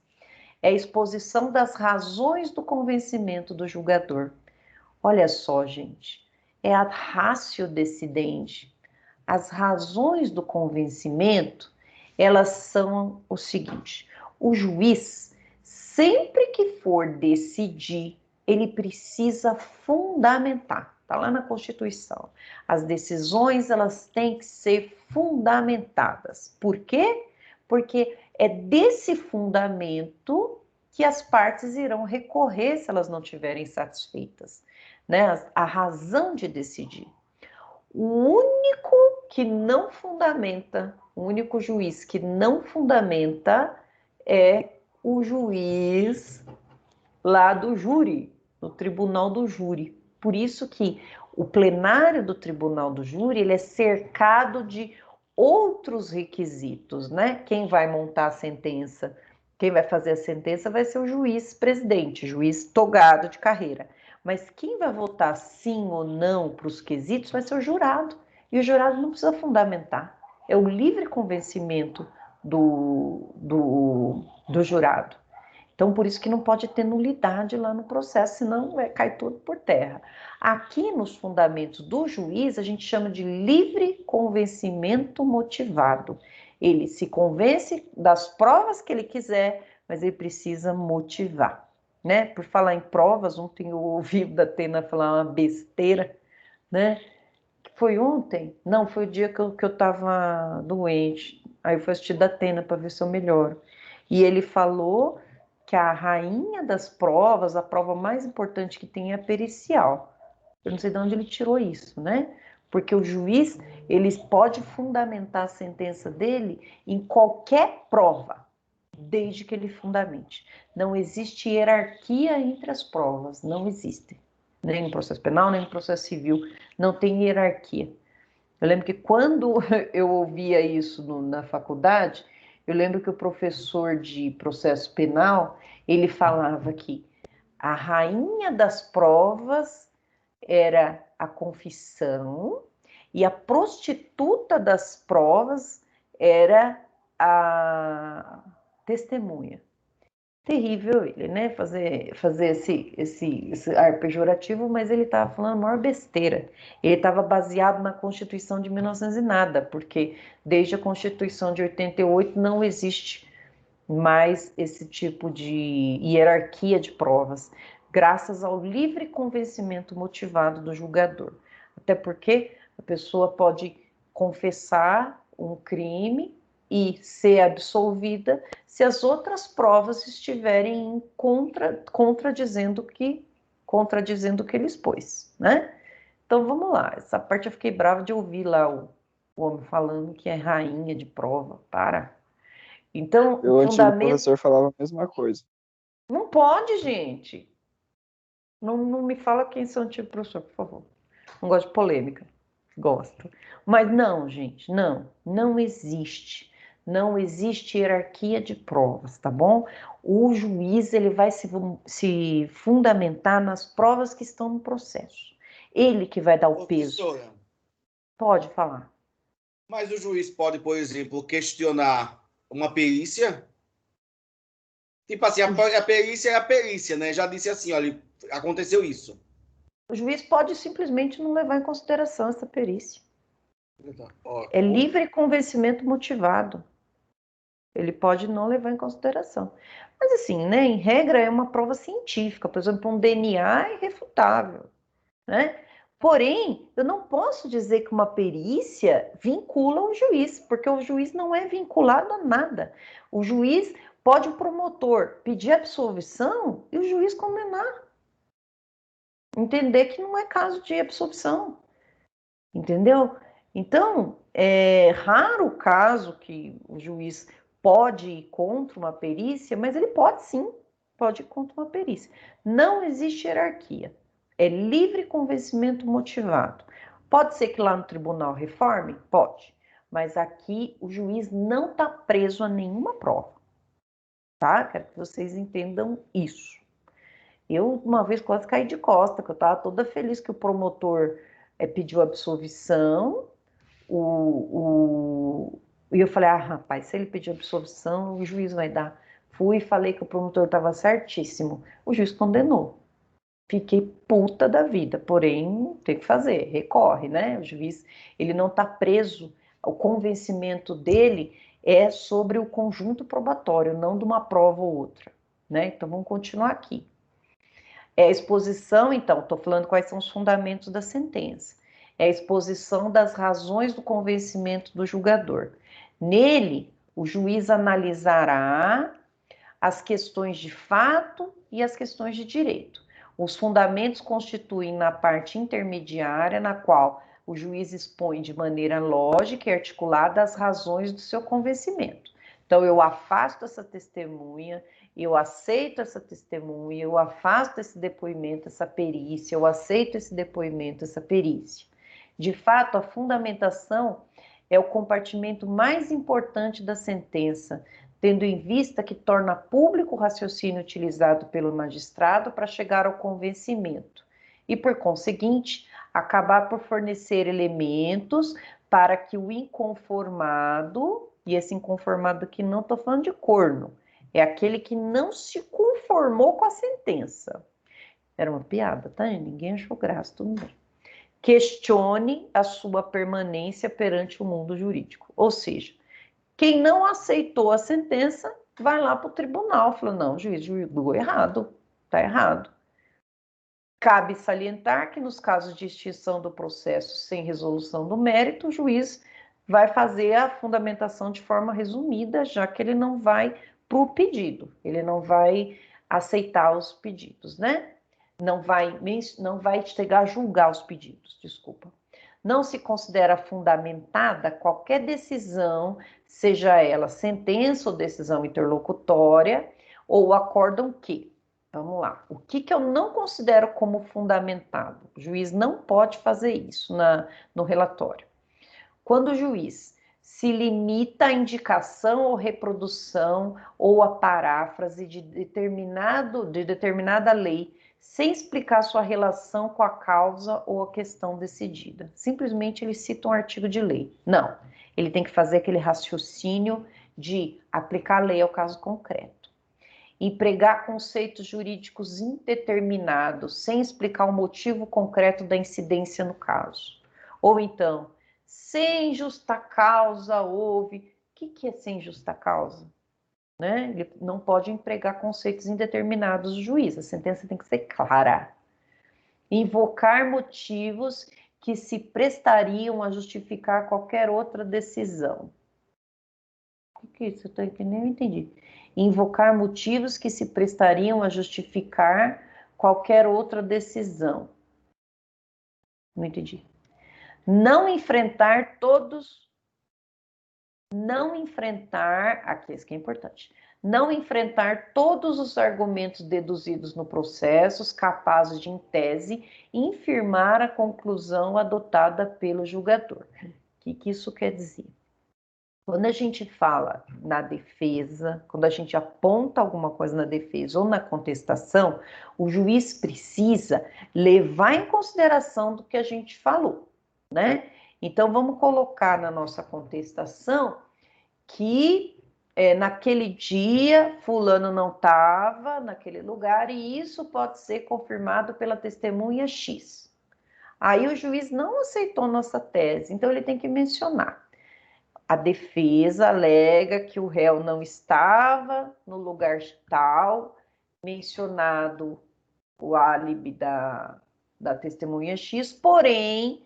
É a exposição das razões do convencimento do julgador. Olha só, gente, é a ratio decidendi. As razões do convencimento, elas são o seguinte: o juiz, sempre que for decidir, ele precisa fundamentar. Está lá na Constituição. As decisões, elas têm que ser fundamentadas. Por quê? Porque é desse fundamento que as partes irão recorrer se elas não estiverem satisfeitas, né? A razão de decidir. O único que não fundamenta, o único juiz que não fundamenta é o juiz lá do júri, do tribunal do júri. Por isso que o plenário do tribunal do júri, ele é cercado de outros requisitos, né? Quem vai montar a sentença, quem vai fazer a sentença vai ser o juiz presidente, juiz togado de carreira. Mas quem vai votar sim ou não para os quesitos vai ser o jurado. E o jurado não precisa fundamentar. É o livre convencimento do jurado. Então, por isso que não pode ter nulidade lá no processo, senão cai tudo por terra. Aqui nos fundamentos do juiz, a gente chama de livre convencimento motivado. Ele se convence das provas que ele quiser, mas ele precisa motivar, né? Por falar em provas, ontem eu ouvi o Datena falar uma besteira, né? Foi ontem? Não, foi o dia que eu tava doente. Aí eu fui assistir da Atena para ver se eu melhoro. E ele falou que a rainha das provas, a prova mais importante que tem é a pericial. Eu não sei de onde ele tirou isso, né? Porque o juiz, ele pode fundamentar a sentença dele em qualquer prova, desde que ele fundamente. Não existe hierarquia entre as provas, não existe. Nem no processo penal, nem no processo civil, não tem hierarquia. Eu lembro que quando eu ouvia isso na faculdade, eu lembro que o professor de processo penal, ele falava que a rainha das provas era a confissão e a prostituta das provas era a testemunha. Terrível ele, né? Fazer esse ar pejorativo, mas ele estava falando a maior besteira. Ele estava baseado na Constituição de 1900 e nada, porque desde a Constituição de 88 não existe mais esse tipo de hierarquia de provas, graças ao livre convencimento motivado do julgador. Até porque a pessoa pode confessar um crime e ser absolvida se as outras provas estiverem contradizendo o que ele expôs, né? Então vamos lá, essa parte eu fiquei brava de ouvir lá o homem falando que é rainha de prova. Para. Então, o Meu antigo fundamento professor falava a mesma coisa. não pode, gente. Não me fala quem são o antigo professor, por favor. Não gosto de polêmica. Gosto. Mas não, gente, não existe. Não existe hierarquia de provas, tá bom? O juiz, ele vai se fundamentar nas provas que estão no processo. Ele que vai dar o peso. Professora, Pode falar. mas o juiz pode, por exemplo, questionar uma perícia? Tipo assim, a perícia é a perícia, né? Já disse assim, olha, aconteceu isso. O juiz pode simplesmente não levar em consideração essa perícia. Ó, É livre convencimento motivado. Ele pode não levar em consideração. Mas assim, né, em regra é uma prova científica, por exemplo, um DNA é irrefutável, né? Porém, eu não posso dizer que uma perícia vincula o juiz, porque o juiz não é vinculado a nada. O juiz pode o promotor pedir absolvição e o juiz condenar. Entender que não é caso de absolvição. Entendeu? Então, é raro o caso que o juiz pode ir contra uma perícia, mas ele pode sim, pode ir contra uma perícia. Não existe hierarquia. É livre convencimento motivado. Pode ser que lá no tribunal reforme? Pode. Mas aqui o juiz não está preso a nenhuma prova. Tá? Quero que vocês entendam isso. Eu, uma vez, quase caí de costa, que eu estava toda feliz que o promotor pediu absolvição. E eu falei, rapaz, se ele pedir absolvição, o juiz vai dar. Fui e falei que o promotor estava certíssimo. O juiz condenou. Fiquei puta da vida, porém, tem que fazer, recorre, né? O juiz, ele não está preso, o convencimento dele é sobre o conjunto probatório, não de uma prova ou outra, né? Então, vamos continuar aqui. É a exposição, então, estou falando quais são os fundamentos da sentença. É a exposição das razões do convencimento do julgador. Nele, o juiz analisará as questões de fato e as questões de direito. Os fundamentos constituem na parte intermediária, na qual o juiz expõe de maneira lógica e articulada as razões do seu convencimento. Então, eu afasto essa testemunha, eu aceito essa testemunha, eu afasto esse depoimento, essa perícia, eu aceito esse depoimento, essa perícia. De fato, a fundamentação é o compartimento mais importante da sentença, tendo em vista que torna público o raciocínio utilizado pelo magistrado para chegar ao convencimento e, por conseguinte, acabar por fornecer elementos para que o inconformado, e esse inconformado aqui não estou falando de corno, é aquele que não se conformou com a sentença. Era uma piada, tá? Ninguém achou graça, tudo bem. Questione a sua permanência perante o mundo jurídico. Ou seja, quem não aceitou a sentença vai lá para o tribunal, fala, não, juiz julgou errado, tá errado. Cabe salientar que nos casos de extinção do processo sem resolução do mérito, o juiz vai fazer a fundamentação de forma resumida, já que ele não vai para o pedido, ele não vai aceitar os pedidos, né? Não vai chegar a julgar os pedidos, desculpa. Não se considera fundamentada qualquer decisão, seja ela sentença ou decisão interlocutória, ou acórdão que. Vamos lá. O que eu não considero como fundamentado? O juiz não pode fazer isso no relatório. Quando o juiz se limita à indicação ou reprodução ou a paráfrase de determinada lei, sem explicar sua relação com a causa ou a questão decidida. Simplesmente ele cita um artigo de lei. Não. Ele tem que fazer aquele raciocínio de aplicar a lei ao caso concreto. Empregar conceitos jurídicos indeterminados, sem explicar o motivo concreto da incidência no caso. Ou então, sem justa causa houve. O que é sem justa causa? Né? Ele não pode empregar conceitos indeterminados do juiz, a sentença tem que ser clara. Invocar motivos que se prestariam a justificar qualquer outra decisão. O que é isso? Eu nem entendi. Invocar motivos que se prestariam a justificar qualquer outra decisão. Não entendi. Não enfrentar, aqui esse que é importante, não enfrentar todos os argumentos deduzidos no processo, capazes de, em tese, infirmar a conclusão adotada pelo julgador. O que isso quer dizer? Quando a gente fala na defesa, quando a gente aponta alguma coisa na defesa ou na contestação, o juiz precisa levar em consideração do que a gente falou, né? Então, vamos colocar na nossa contestação que naquele dia fulano não estava naquele lugar e isso pode ser confirmado pela testemunha X. Aí o juiz não aceitou nossa tese, então ele tem que mencionar. A defesa alega que o réu não estava no lugar tal, mencionado o álibi da testemunha X, porém,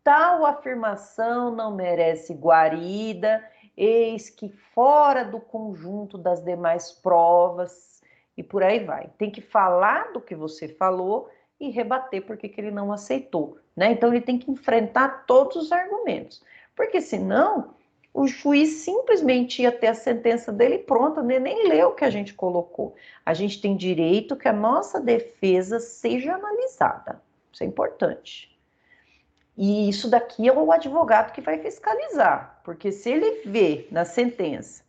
tal afirmação não merece guarida, eis que fora do conjunto das demais provas, e por aí vai. Tem que falar do que você falou e rebater porque que ele não aceitou, né? Então, ele tem que enfrentar todos os argumentos, porque senão o juiz simplesmente ia ter a sentença dele pronta, nem leu o que a gente colocou. A gente tem direito que a nossa defesa seja analisada. Isso é importante. E isso daqui é o advogado que vai fiscalizar, porque se ele vê na sentença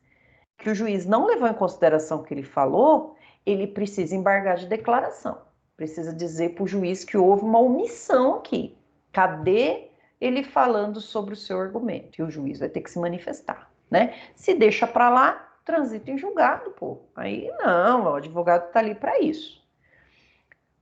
que o juiz não levou em consideração o que ele falou, ele precisa embargar de declaração. Precisa dizer para o juiz que houve uma omissão aqui. Cadê ele falando sobre o seu argumento? E o juiz vai ter que se manifestar, né? Se deixa para lá, transita em julgado, pô. Aí não, o advogado está ali para isso.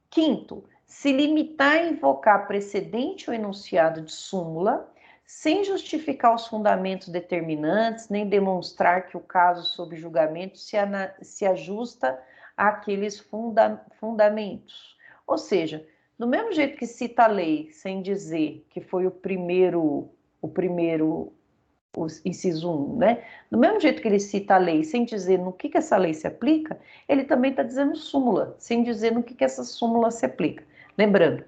Quinto, se limitar a invocar precedente ou enunciado de súmula, sem justificar os fundamentos determinantes, nem demonstrar que o caso sob julgamento se ajusta àqueles fundamentos. Ou seja, do mesmo jeito que cita a lei, sem dizer que foi o inciso 1, né? Do mesmo jeito que ele cita a lei, sem dizer no que essa lei se aplica, ele também está dizendo súmula, sem dizer no que essa súmula se aplica. Lembrando,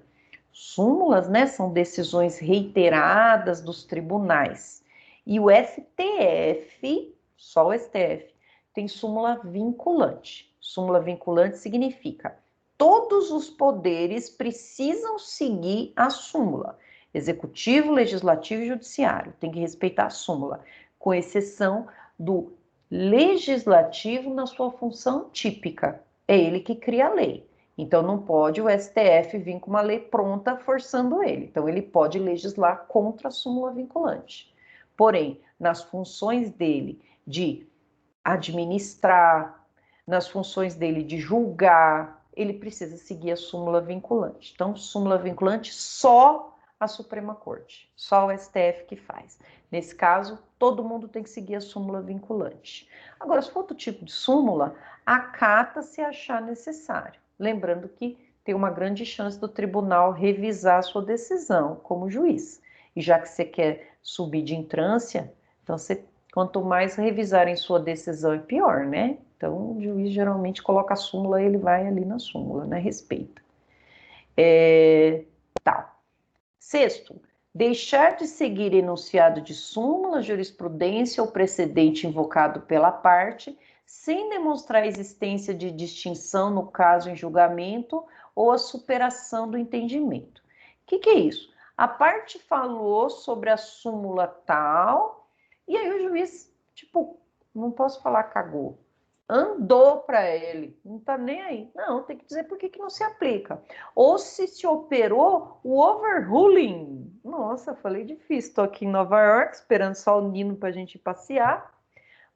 súmulas, né, são decisões reiteradas dos tribunais. E o STF, só o STF, tem súmula vinculante. Súmula vinculante significa todos os poderes precisam seguir a súmula. Executivo, legislativo e judiciário. Tem que respeitar a súmula, com exceção do legislativo na sua função típica. É ele que cria a lei. Então, não pode o STF vir com uma lei pronta forçando ele. Então, ele pode legislar contra a súmula vinculante. Porém, nas funções dele de administrar, nas funções dele de julgar, ele precisa seguir a súmula vinculante. Então, súmula vinculante só a Suprema Corte, só o STF que faz. Nesse caso, todo mundo tem que seguir a súmula vinculante. Agora, se for outro tipo de súmula, acata se achar necessário. Lembrando que tem uma grande chance do tribunal revisar a sua decisão como juiz. E já que você quer subir de entrância, então quanto mais revisarem sua decisão, é pior, né? Então, o juiz geralmente coloca a súmula e ele vai ali na súmula, né? Respeita. Tal. Sexto, deixar de seguir enunciado de súmula, jurisprudência ou precedente invocado pela parte, sem demonstrar a existência de distinção no caso em julgamento ou a superação do entendimento. O que é isso? A parte falou sobre a súmula tal, e aí o juiz, tipo, não posso falar cagou, andou para ele, não tá nem aí. Não, tem que dizer por que não se aplica. Ou se operou o overruling. Nossa, falei difícil, estou aqui em Nova York, esperando só o Nino para a gente passear,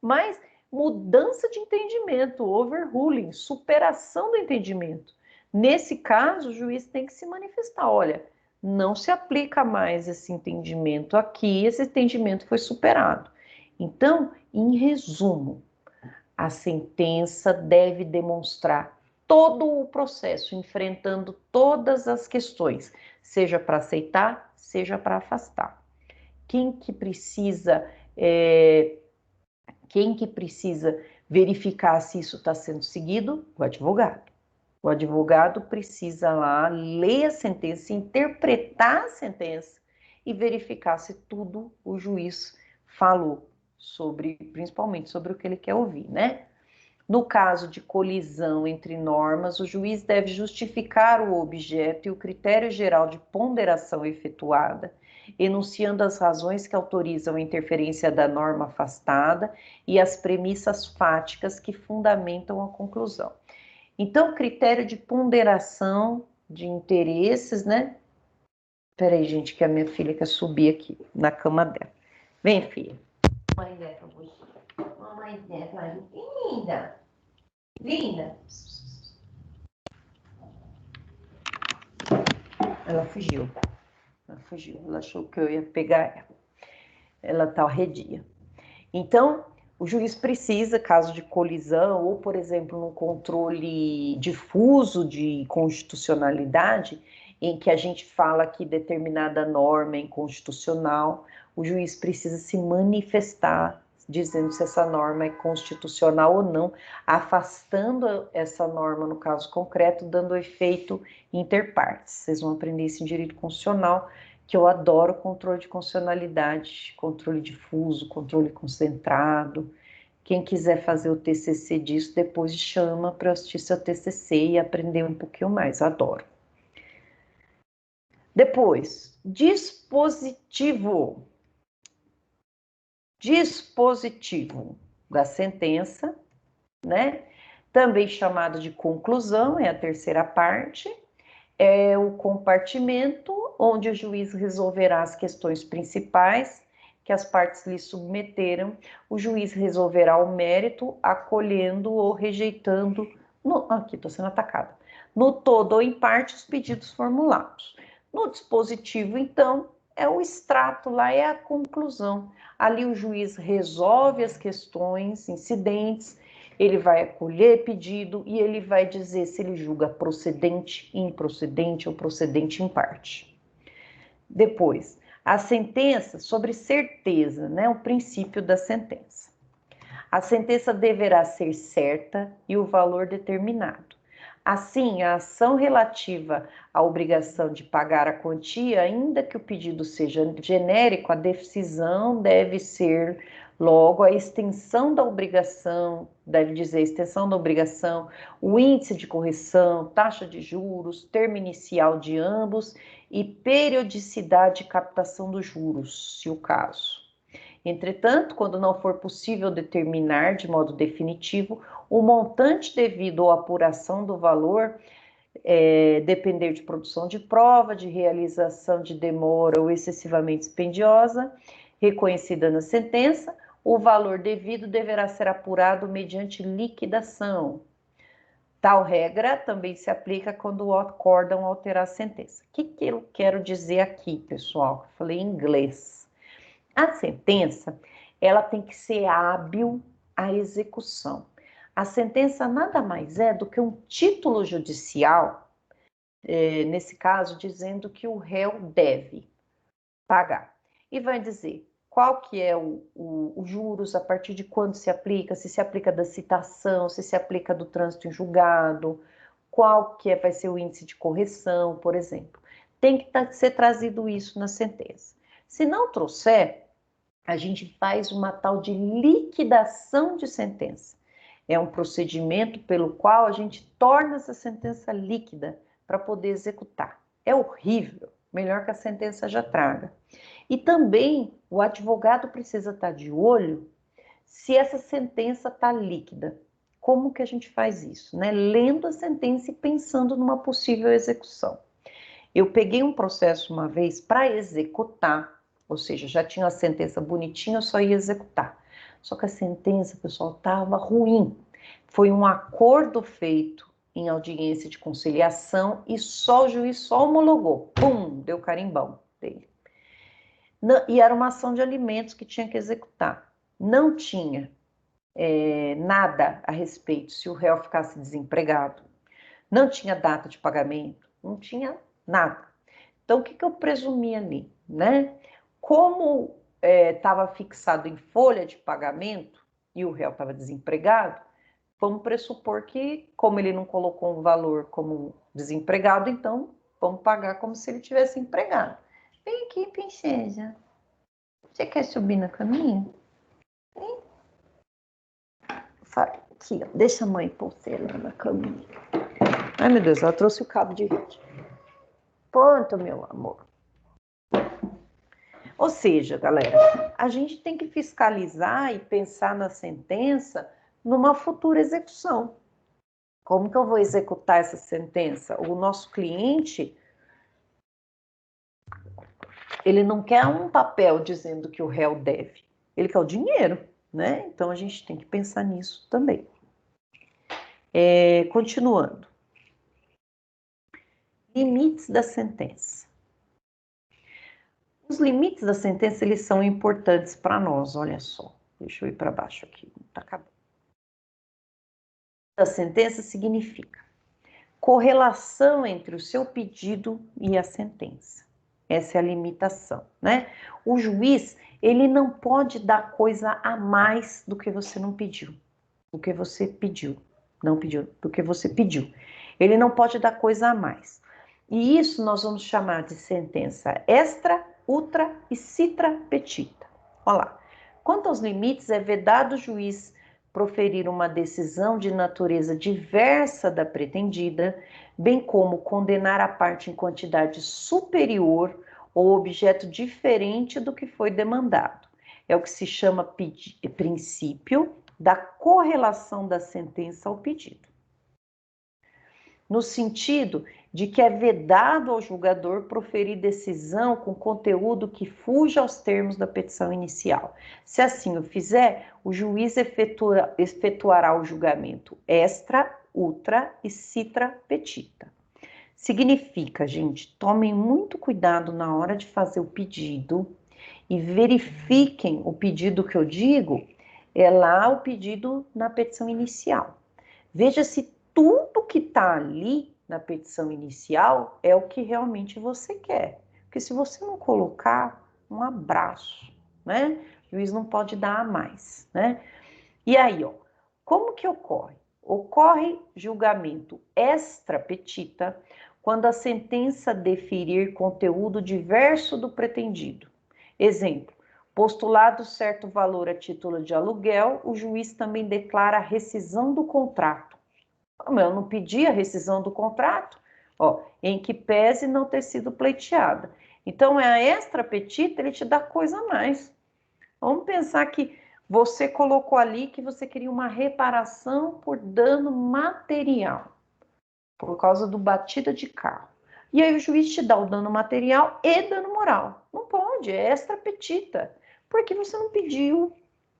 mas mudança de entendimento, overruling, superação do entendimento. Nesse caso, o juiz tem que se manifestar, olha, não se aplica mais esse entendimento aqui, esse entendimento foi superado. Então, em resumo, a sentença deve demonstrar todo o processo, enfrentando todas as questões, seja para aceitar, seja para afastar. Quem que precisa verificar se isso está sendo seguido? O advogado. O advogado precisa lá ler a sentença, interpretar a sentença e verificar se tudo o juiz falou sobre, principalmente sobre o que ele quer ouvir, né? No caso de colisão entre normas, o juiz deve justificar o objeto e o critério geral de ponderação efetuada, enunciando as razões que autorizam a interferência da norma afastada e as premissas fáticas que fundamentam a conclusão. Então, critério de ponderação de interesses, né? Peraí, gente, que a minha filha quer subir aqui na cama dela. Vem, filha. Mamãe der pra você. Mamãe der pra mim. Linda. Linda. Ela fugiu. Ela achou que eu ia pegar ela. Ela tá arredia. Então, o juiz precisa, caso de colisão, ou, por exemplo, num controle difuso de constitucionalidade, em que a gente fala que determinada norma é inconstitucional, o juiz precisa se manifestar dizendo se essa norma é constitucional ou não, afastando essa norma, no caso concreto, dando efeito inter partes. Vocês vão aprender isso em direito constitucional, que eu adoro controle de constitucionalidade, controle difuso, controle concentrado. Quem quiser fazer o TCC disso, depois chama para assistir seu TCC e aprender um pouquinho mais, adoro. Depois, dispositivo. Dispositivo da sentença, né? Também chamado de conclusão, é a terceira parte. É o compartimento onde o juiz resolverá as questões principais que as partes lhe submeteram. O juiz resolverá o mérito, acolhendo ou rejeitando, aqui estou sendo atacada, no todo ou em parte os pedidos formulados. No dispositivo, então, é o extrato, lá é a conclusão. Ali o juiz resolve as questões incidentes, ele vai acolher pedido e ele vai dizer se ele julga procedente, improcedente ou procedente em parte. Depois, a sentença sobre certeza, né? O princípio da sentença. A sentença deverá ser certa e o valor determinado. Assim, a ação relativa à obrigação de pagar a quantia, ainda que o pedido seja genérico, a decisão deve ser logo a extensão da obrigação, deve dizer extensão da obrigação, o índice de correção, taxa de juros, termo inicial de ambos e periodicidade de captação dos juros, se o caso. Entretanto, quando não for possível determinar de modo definitivo o montante devido ou apuração do valor, depender de produção de prova, de realização de demora ou excessivamente dispendiosa, reconhecida na sentença, o valor devido deverá ser apurado mediante liquidação. Tal regra também se aplica quando o acórdão alterar a sentença. O que eu quero dizer aqui, pessoal? Eu falei em inglês. A sentença, ela tem que ser hábil à execução. A sentença nada mais é do que um título judicial nesse caso, dizendo que o réu deve pagar. E vai dizer qual que é o juros, a partir de quando se aplica, se se aplica da citação, se se aplica do trânsito em julgado, qual que vai ser o índice de correção, por exemplo. Tem que ser trazido isso na sentença. Se não trouxer, a gente faz uma tal de liquidação de sentença. É um procedimento pelo qual a gente torna essa sentença líquida para poder executar. É horrível, melhor que a sentença já traga. E também o advogado precisa estar de olho se essa sentença está líquida. Como que a gente faz isso? Né? Lendo a sentença e pensando numa possível execução. Eu peguei um processo uma vez para executar, ou seja, já tinha a sentença bonitinha, eu só ia executar. Só que a sentença, pessoal, estava ruim. Foi um acordo feito em audiência de conciliação e só o juiz só homologou. Pum, deu carimbão dele. E era uma ação de alimentos que tinha que executar. Não tinha nada a respeito se o réu ficasse desempregado. Não tinha data de pagamento, não tinha nada. Então, o que eu presumi ali, né? Como estava fixado em folha de pagamento e o réu estava desempregado, vamos pressupor que, como ele não colocou um valor como desempregado, então vamos pagar como se ele tivesse empregado. Vem aqui, princesa. Você quer subir no caminho? Vem. Aqui, ó. Deixa a mãe pôr você lá na caminha. Ai, meu Deus, ela trouxe o cabo de rede. Pronto, meu amor. Ou seja, galera, a gente tem que fiscalizar e pensar na sentença numa futura execução. Como que eu vou executar essa sentença? O nosso cliente, ele não quer um papel dizendo que o réu deve, ele quer o dinheiro, né? Então, a gente tem que pensar nisso também. Continuando. Limites da sentença. Os limites da sentença, eles são importantes para nós, olha só. Deixa eu ir para baixo aqui, tá acabando. A sentença significa correlação entre o seu pedido e a sentença. Essa é a limitação, né? O juiz, ele não pode dar coisa a mais do que você não pediu, do que você pediu, não pediu, do que você pediu. Ele não pode dar coisa a mais. E isso nós vamos chamar de sentença extra, ultra e citra petita. Olha lá. Quanto aos limites, é vedado o juiz proferir uma decisão de natureza diversa da pretendida, bem como condenar a parte em quantidade superior ou objeto diferente do que foi demandado. É o que se chama princípio da correlação da sentença ao pedido. No sentido de que é vedado ao julgador proferir decisão com conteúdo que fuja aos termos da petição inicial. Se assim o fizer, o juiz efetuará o julgamento extra, ultra e citra petita. Significa, gente, tomem muito cuidado na hora de fazer o pedido e verifiquem o pedido que eu digo, é lá o pedido na petição inicial. Veja se tudo que está ali na petição inicial é o que realmente você quer. Porque se você não colocar, um abraço, né? O juiz não pode dar a mais, né? E aí, ó, como que ocorre? Ocorre julgamento extra petita quando a sentença deferir conteúdo diverso do pretendido. Exemplo, postulado certo valor a título de aluguel, o juiz também declara a rescisão do contrato. Eu não pedi a rescisão do contrato, ó, em que pese não ter sido pleiteada. Então, é a extra petita, ele te dá coisa a mais. Vamos pensar que você colocou ali que você queria uma reparação por dano material, por causa do batida de carro. E aí o juiz te dá o dano material e dano moral. Não pode, é extra petita, porque você não pediu.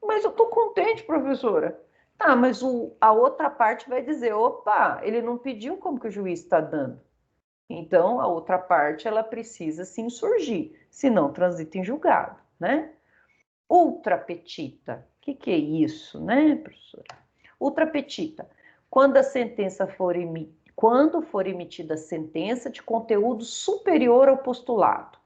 Mas eu tô contente, professora. Tá, mas a outra parte vai dizer, opa, ele não pediu, como que o juiz está dando? Então, a outra parte, ela precisa se insurgir, senão transita em julgado, né? Ultra petita, o que é isso, né, professora? Ultra petita, quando a sentença for quando for emitida sentença de conteúdo superior ao postulado.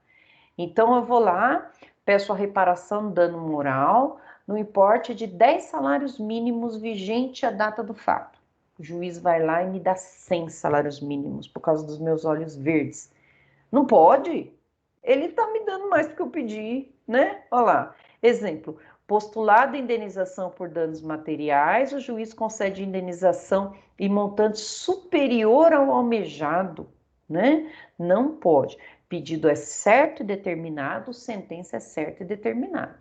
Então, eu vou lá, peço a reparação do dano moral no importe de 10 salários mínimos vigente à data do fato. O juiz vai lá e me dá 100 salários mínimos por causa dos meus olhos verdes. Não pode? Ele está me dando mais do que eu pedi, né? Olha lá. Exemplo, postulado indenização por danos materiais, o juiz concede indenização em montante superior ao almejado, né? Não pode. Pedido é certo e determinado, sentença é certa e determinada.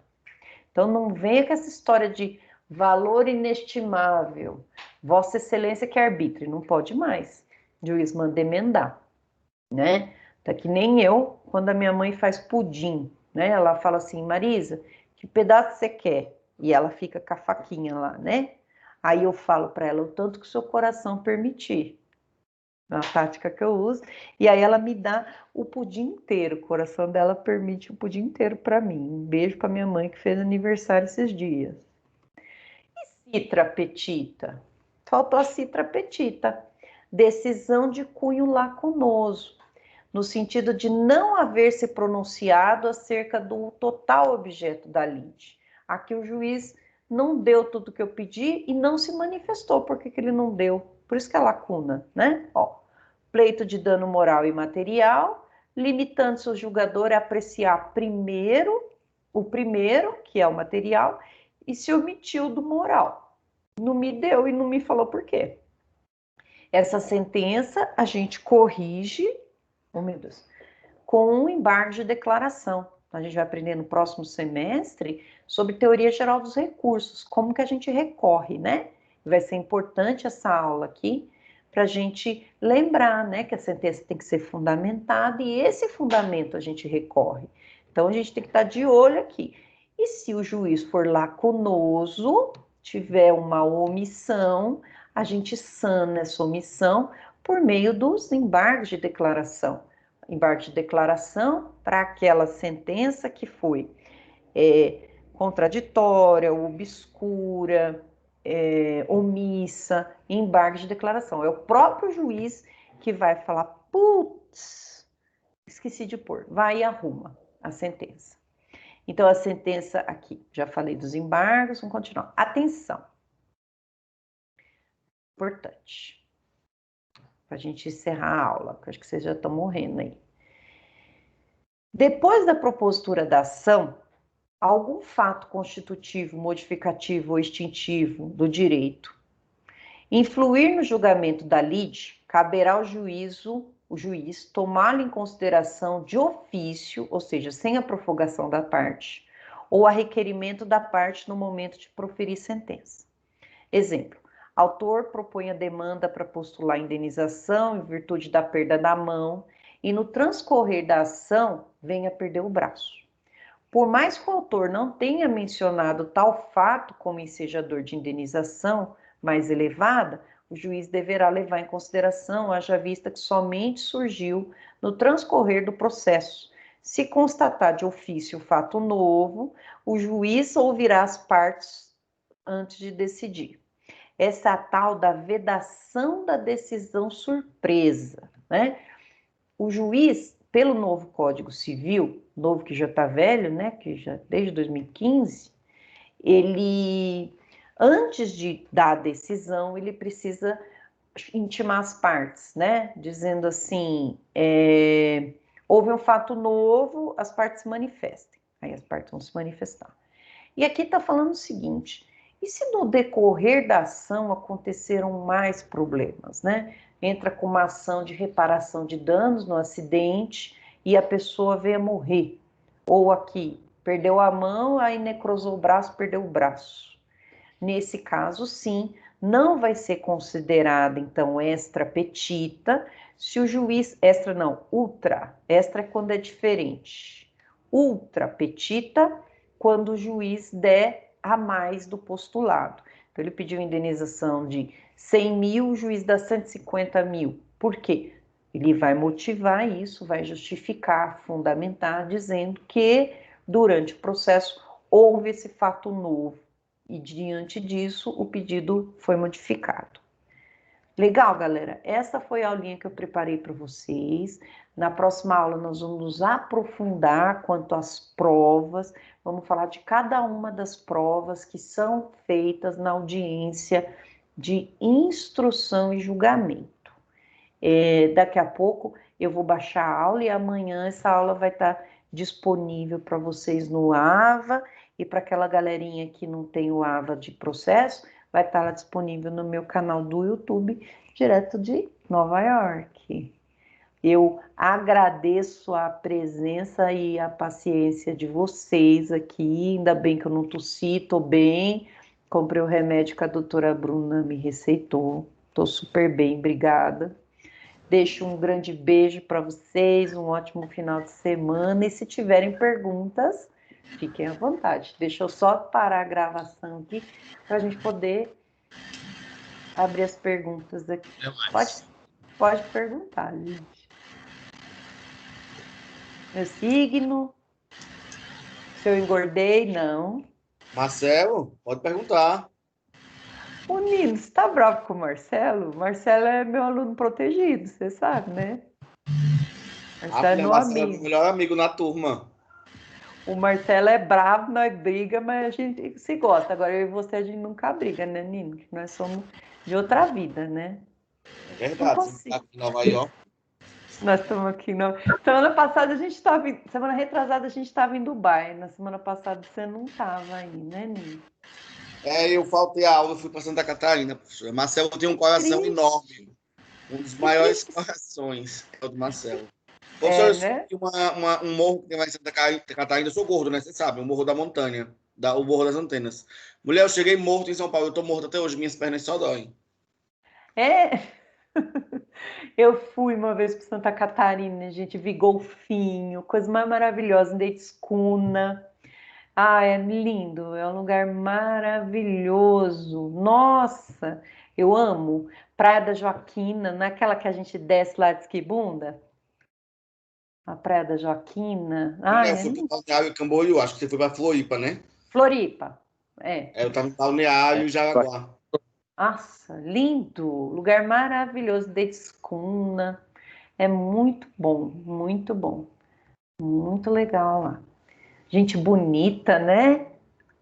Então, não venha com essa história de valor inestimável. Vossa Excelência que arbitre, não pode mais. O juiz manda emendar, né? Tá que nem eu, quando a minha mãe faz pudim, né? Ela fala assim, Marisa, que pedaço você quer? E ela fica com a faquinha lá, né? Aí eu falo para ela o tanto que o seu coração permitir. É uma tática que eu uso. E aí ela me dá o pudim inteiro. O coração dela permite o pudim inteiro para mim. Um beijo para minha mãe que fez aniversário esses dias. E citra petita? Faltou a citra petita. Decisão de cunho lacunoso, no sentido de não haver se pronunciado acerca do total objeto da lide. Aqui o juiz não deu tudo o que eu pedi e não se manifestou porque que ele não deu. Por isso que é lacuna, né? Ó, pleito de dano moral e material, limitando-se o julgador a apreciar primeiro o primeiro, que é o material, e se omitiu do moral. Não me deu e não me falou por quê. Essa sentença a gente corrige, oh meu Deus, com um embargo de declaração. A gente vai aprender no próximo semestre sobre teoria geral dos recursos, como que a gente recorre, né? Vai ser importante essa aula aqui para a gente lembrar, né, que a sentença tem que ser fundamentada e esse fundamento a gente recorre. Então a gente tem que estar de olho aqui. E se o juiz for lacunoso, tiver uma omissão, a gente sana essa omissão por meio dos embargos de declaração. Embargo de declaração para aquela sentença que foi contraditória, obscura, omissa, embargo de declaração. É o próprio juiz que vai falar, putz, esqueci de pôr, vai e arruma a sentença. Então, a sentença aqui, já falei dos embargos, vamos continuar. Atenção. Importante. Para a gente encerrar a aula, porque acho que vocês já estão morrendo aí. Depois da propositura da ação, algum fato constitutivo, modificativo ou extintivo do direito influir no julgamento da lide, caberá ao o juiz tomá-lo em consideração de ofício, ou seja, sem a profogação da parte, ou a requerimento da parte no momento de proferir sentença. Exemplo, autor propõe a demanda para postular indenização em virtude da perda da mão e no transcorrer da ação venha a perder o braço. Por mais que o autor não tenha mencionado tal fato como ensejador de indenização mais elevada, o juiz deverá levar em consideração, haja vista que somente surgiu no transcorrer do processo. Se constatar de ofício fato novo, o juiz ouvirá as partes antes de decidir. Essa é a tal da vedação da decisão surpresa, né? O juiz, pelo novo Código Civil, novo que já está velho, né, que já desde 2015, ele, antes de dar a decisão, ele precisa intimar as partes, né, dizendo assim, houve um fato novo, as partes se manifestem. Aí as partes vão se manifestar. E aqui está falando o seguinte, e se no decorrer da ação aconteceram mais problemas, né? Entra com uma ação de reparação de danos no acidente e a pessoa veio a morrer. Ou aqui, perdeu a mão, aí necrosou o braço, perdeu o braço. Nesse caso, sim, não vai ser considerada, então, extra petita, se o juiz, extra não, ultra, extra é quando é diferente. Ultra petita, quando o juiz der a mais do postulado. Então, ele pediu indenização de 100 mil, o juiz dá 150 mil. Por quê? Ele vai motivar isso, vai justificar, fundamentar, dizendo que durante o processo houve esse fato novo e diante disso o pedido foi modificado. Legal, galera? Essa foi a aulinha que eu preparei para vocês. Na próxima aula, nós vamos nos aprofundar quanto às provas. Vamos falar de cada uma das provas que são feitas na audiência de instrução e julgamento. Daqui a pouco eu vou baixar a aula e amanhã essa aula vai estar disponível para vocês no AVA e para aquela galerinha que não tem o AVA de processo, vai estar lá disponível no meu canal do YouTube, direto de Nova York. Eu agradeço a presença e a paciência de vocês aqui, ainda bem que eu não tossi, estou bem, comprei o remédio que a doutora Bruna me receitou, estou super bem, obrigada. Deixo um grande beijo para vocês, um ótimo final de semana. E se tiverem perguntas, fiquem à vontade. Deixa eu só parar a gravação aqui para a gente poder abrir as perguntas aqui. Pode perguntar, gente. Meu signo? Se eu engordei? Não. Marcelo, pode perguntar. Ô, Nino, você tá bravo com o Marcelo? O Marcelo é meu aluno protegido, você sabe, né? Marcelo é meu Marcelo é amigo. meu melhor amigo na turma. O Marcelo é bravo, nós briga, mas a gente se gosta. Agora eu e você, a gente nunca briga, né, Nino? Que nós somos de outra vida, né? É verdade, você está aqui em Nova York. Nós estamos aqui. Semana passada a gente estava. Semana retrasada a gente estava em Dubai. Na semana passada você não estava aí, né, Nino? Eu faltei a aula, fui para Santa Catarina, professor. Marcelo tem um coração enorme. Um dos maiores corações é o do Marcelo. Professor, eu né? subi um morro que tem lá em Santa Catarina. Eu sou gordo, né? Você sabe, o Morro da Montanha, o Morro das Antenas. Mulher, eu cheguei morto em São Paulo. Eu tô morto até hoje, minhas pernas só doem. Eu fui uma vez para Santa Catarina, gente, vi golfinho, coisa mais maravilhosa, andei de escuna. Ah, é lindo, é um lugar maravilhoso. Nossa, eu amo. Praia da Joaquina, naquela que a gente desce lá de Esquibunda? A Praia da Joaquina. Ah, Eu é fui lindo. para Balneário Camboriú, acho que você foi para Floripa, né? Floripa, é. Eu tava em Balneário Jaraguá. Nossa, lindo, lugar maravilhoso, de escuna. É muito bom, muito bom. Muito legal lá. Gente bonita, né?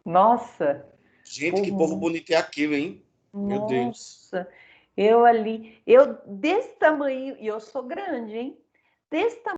Nossa, Gente, que povo bonito é aquilo, hein? Meu Deus. nossa. Eu ali, eu desse tamanho, e eu sou grande, hein? Desse tamanho.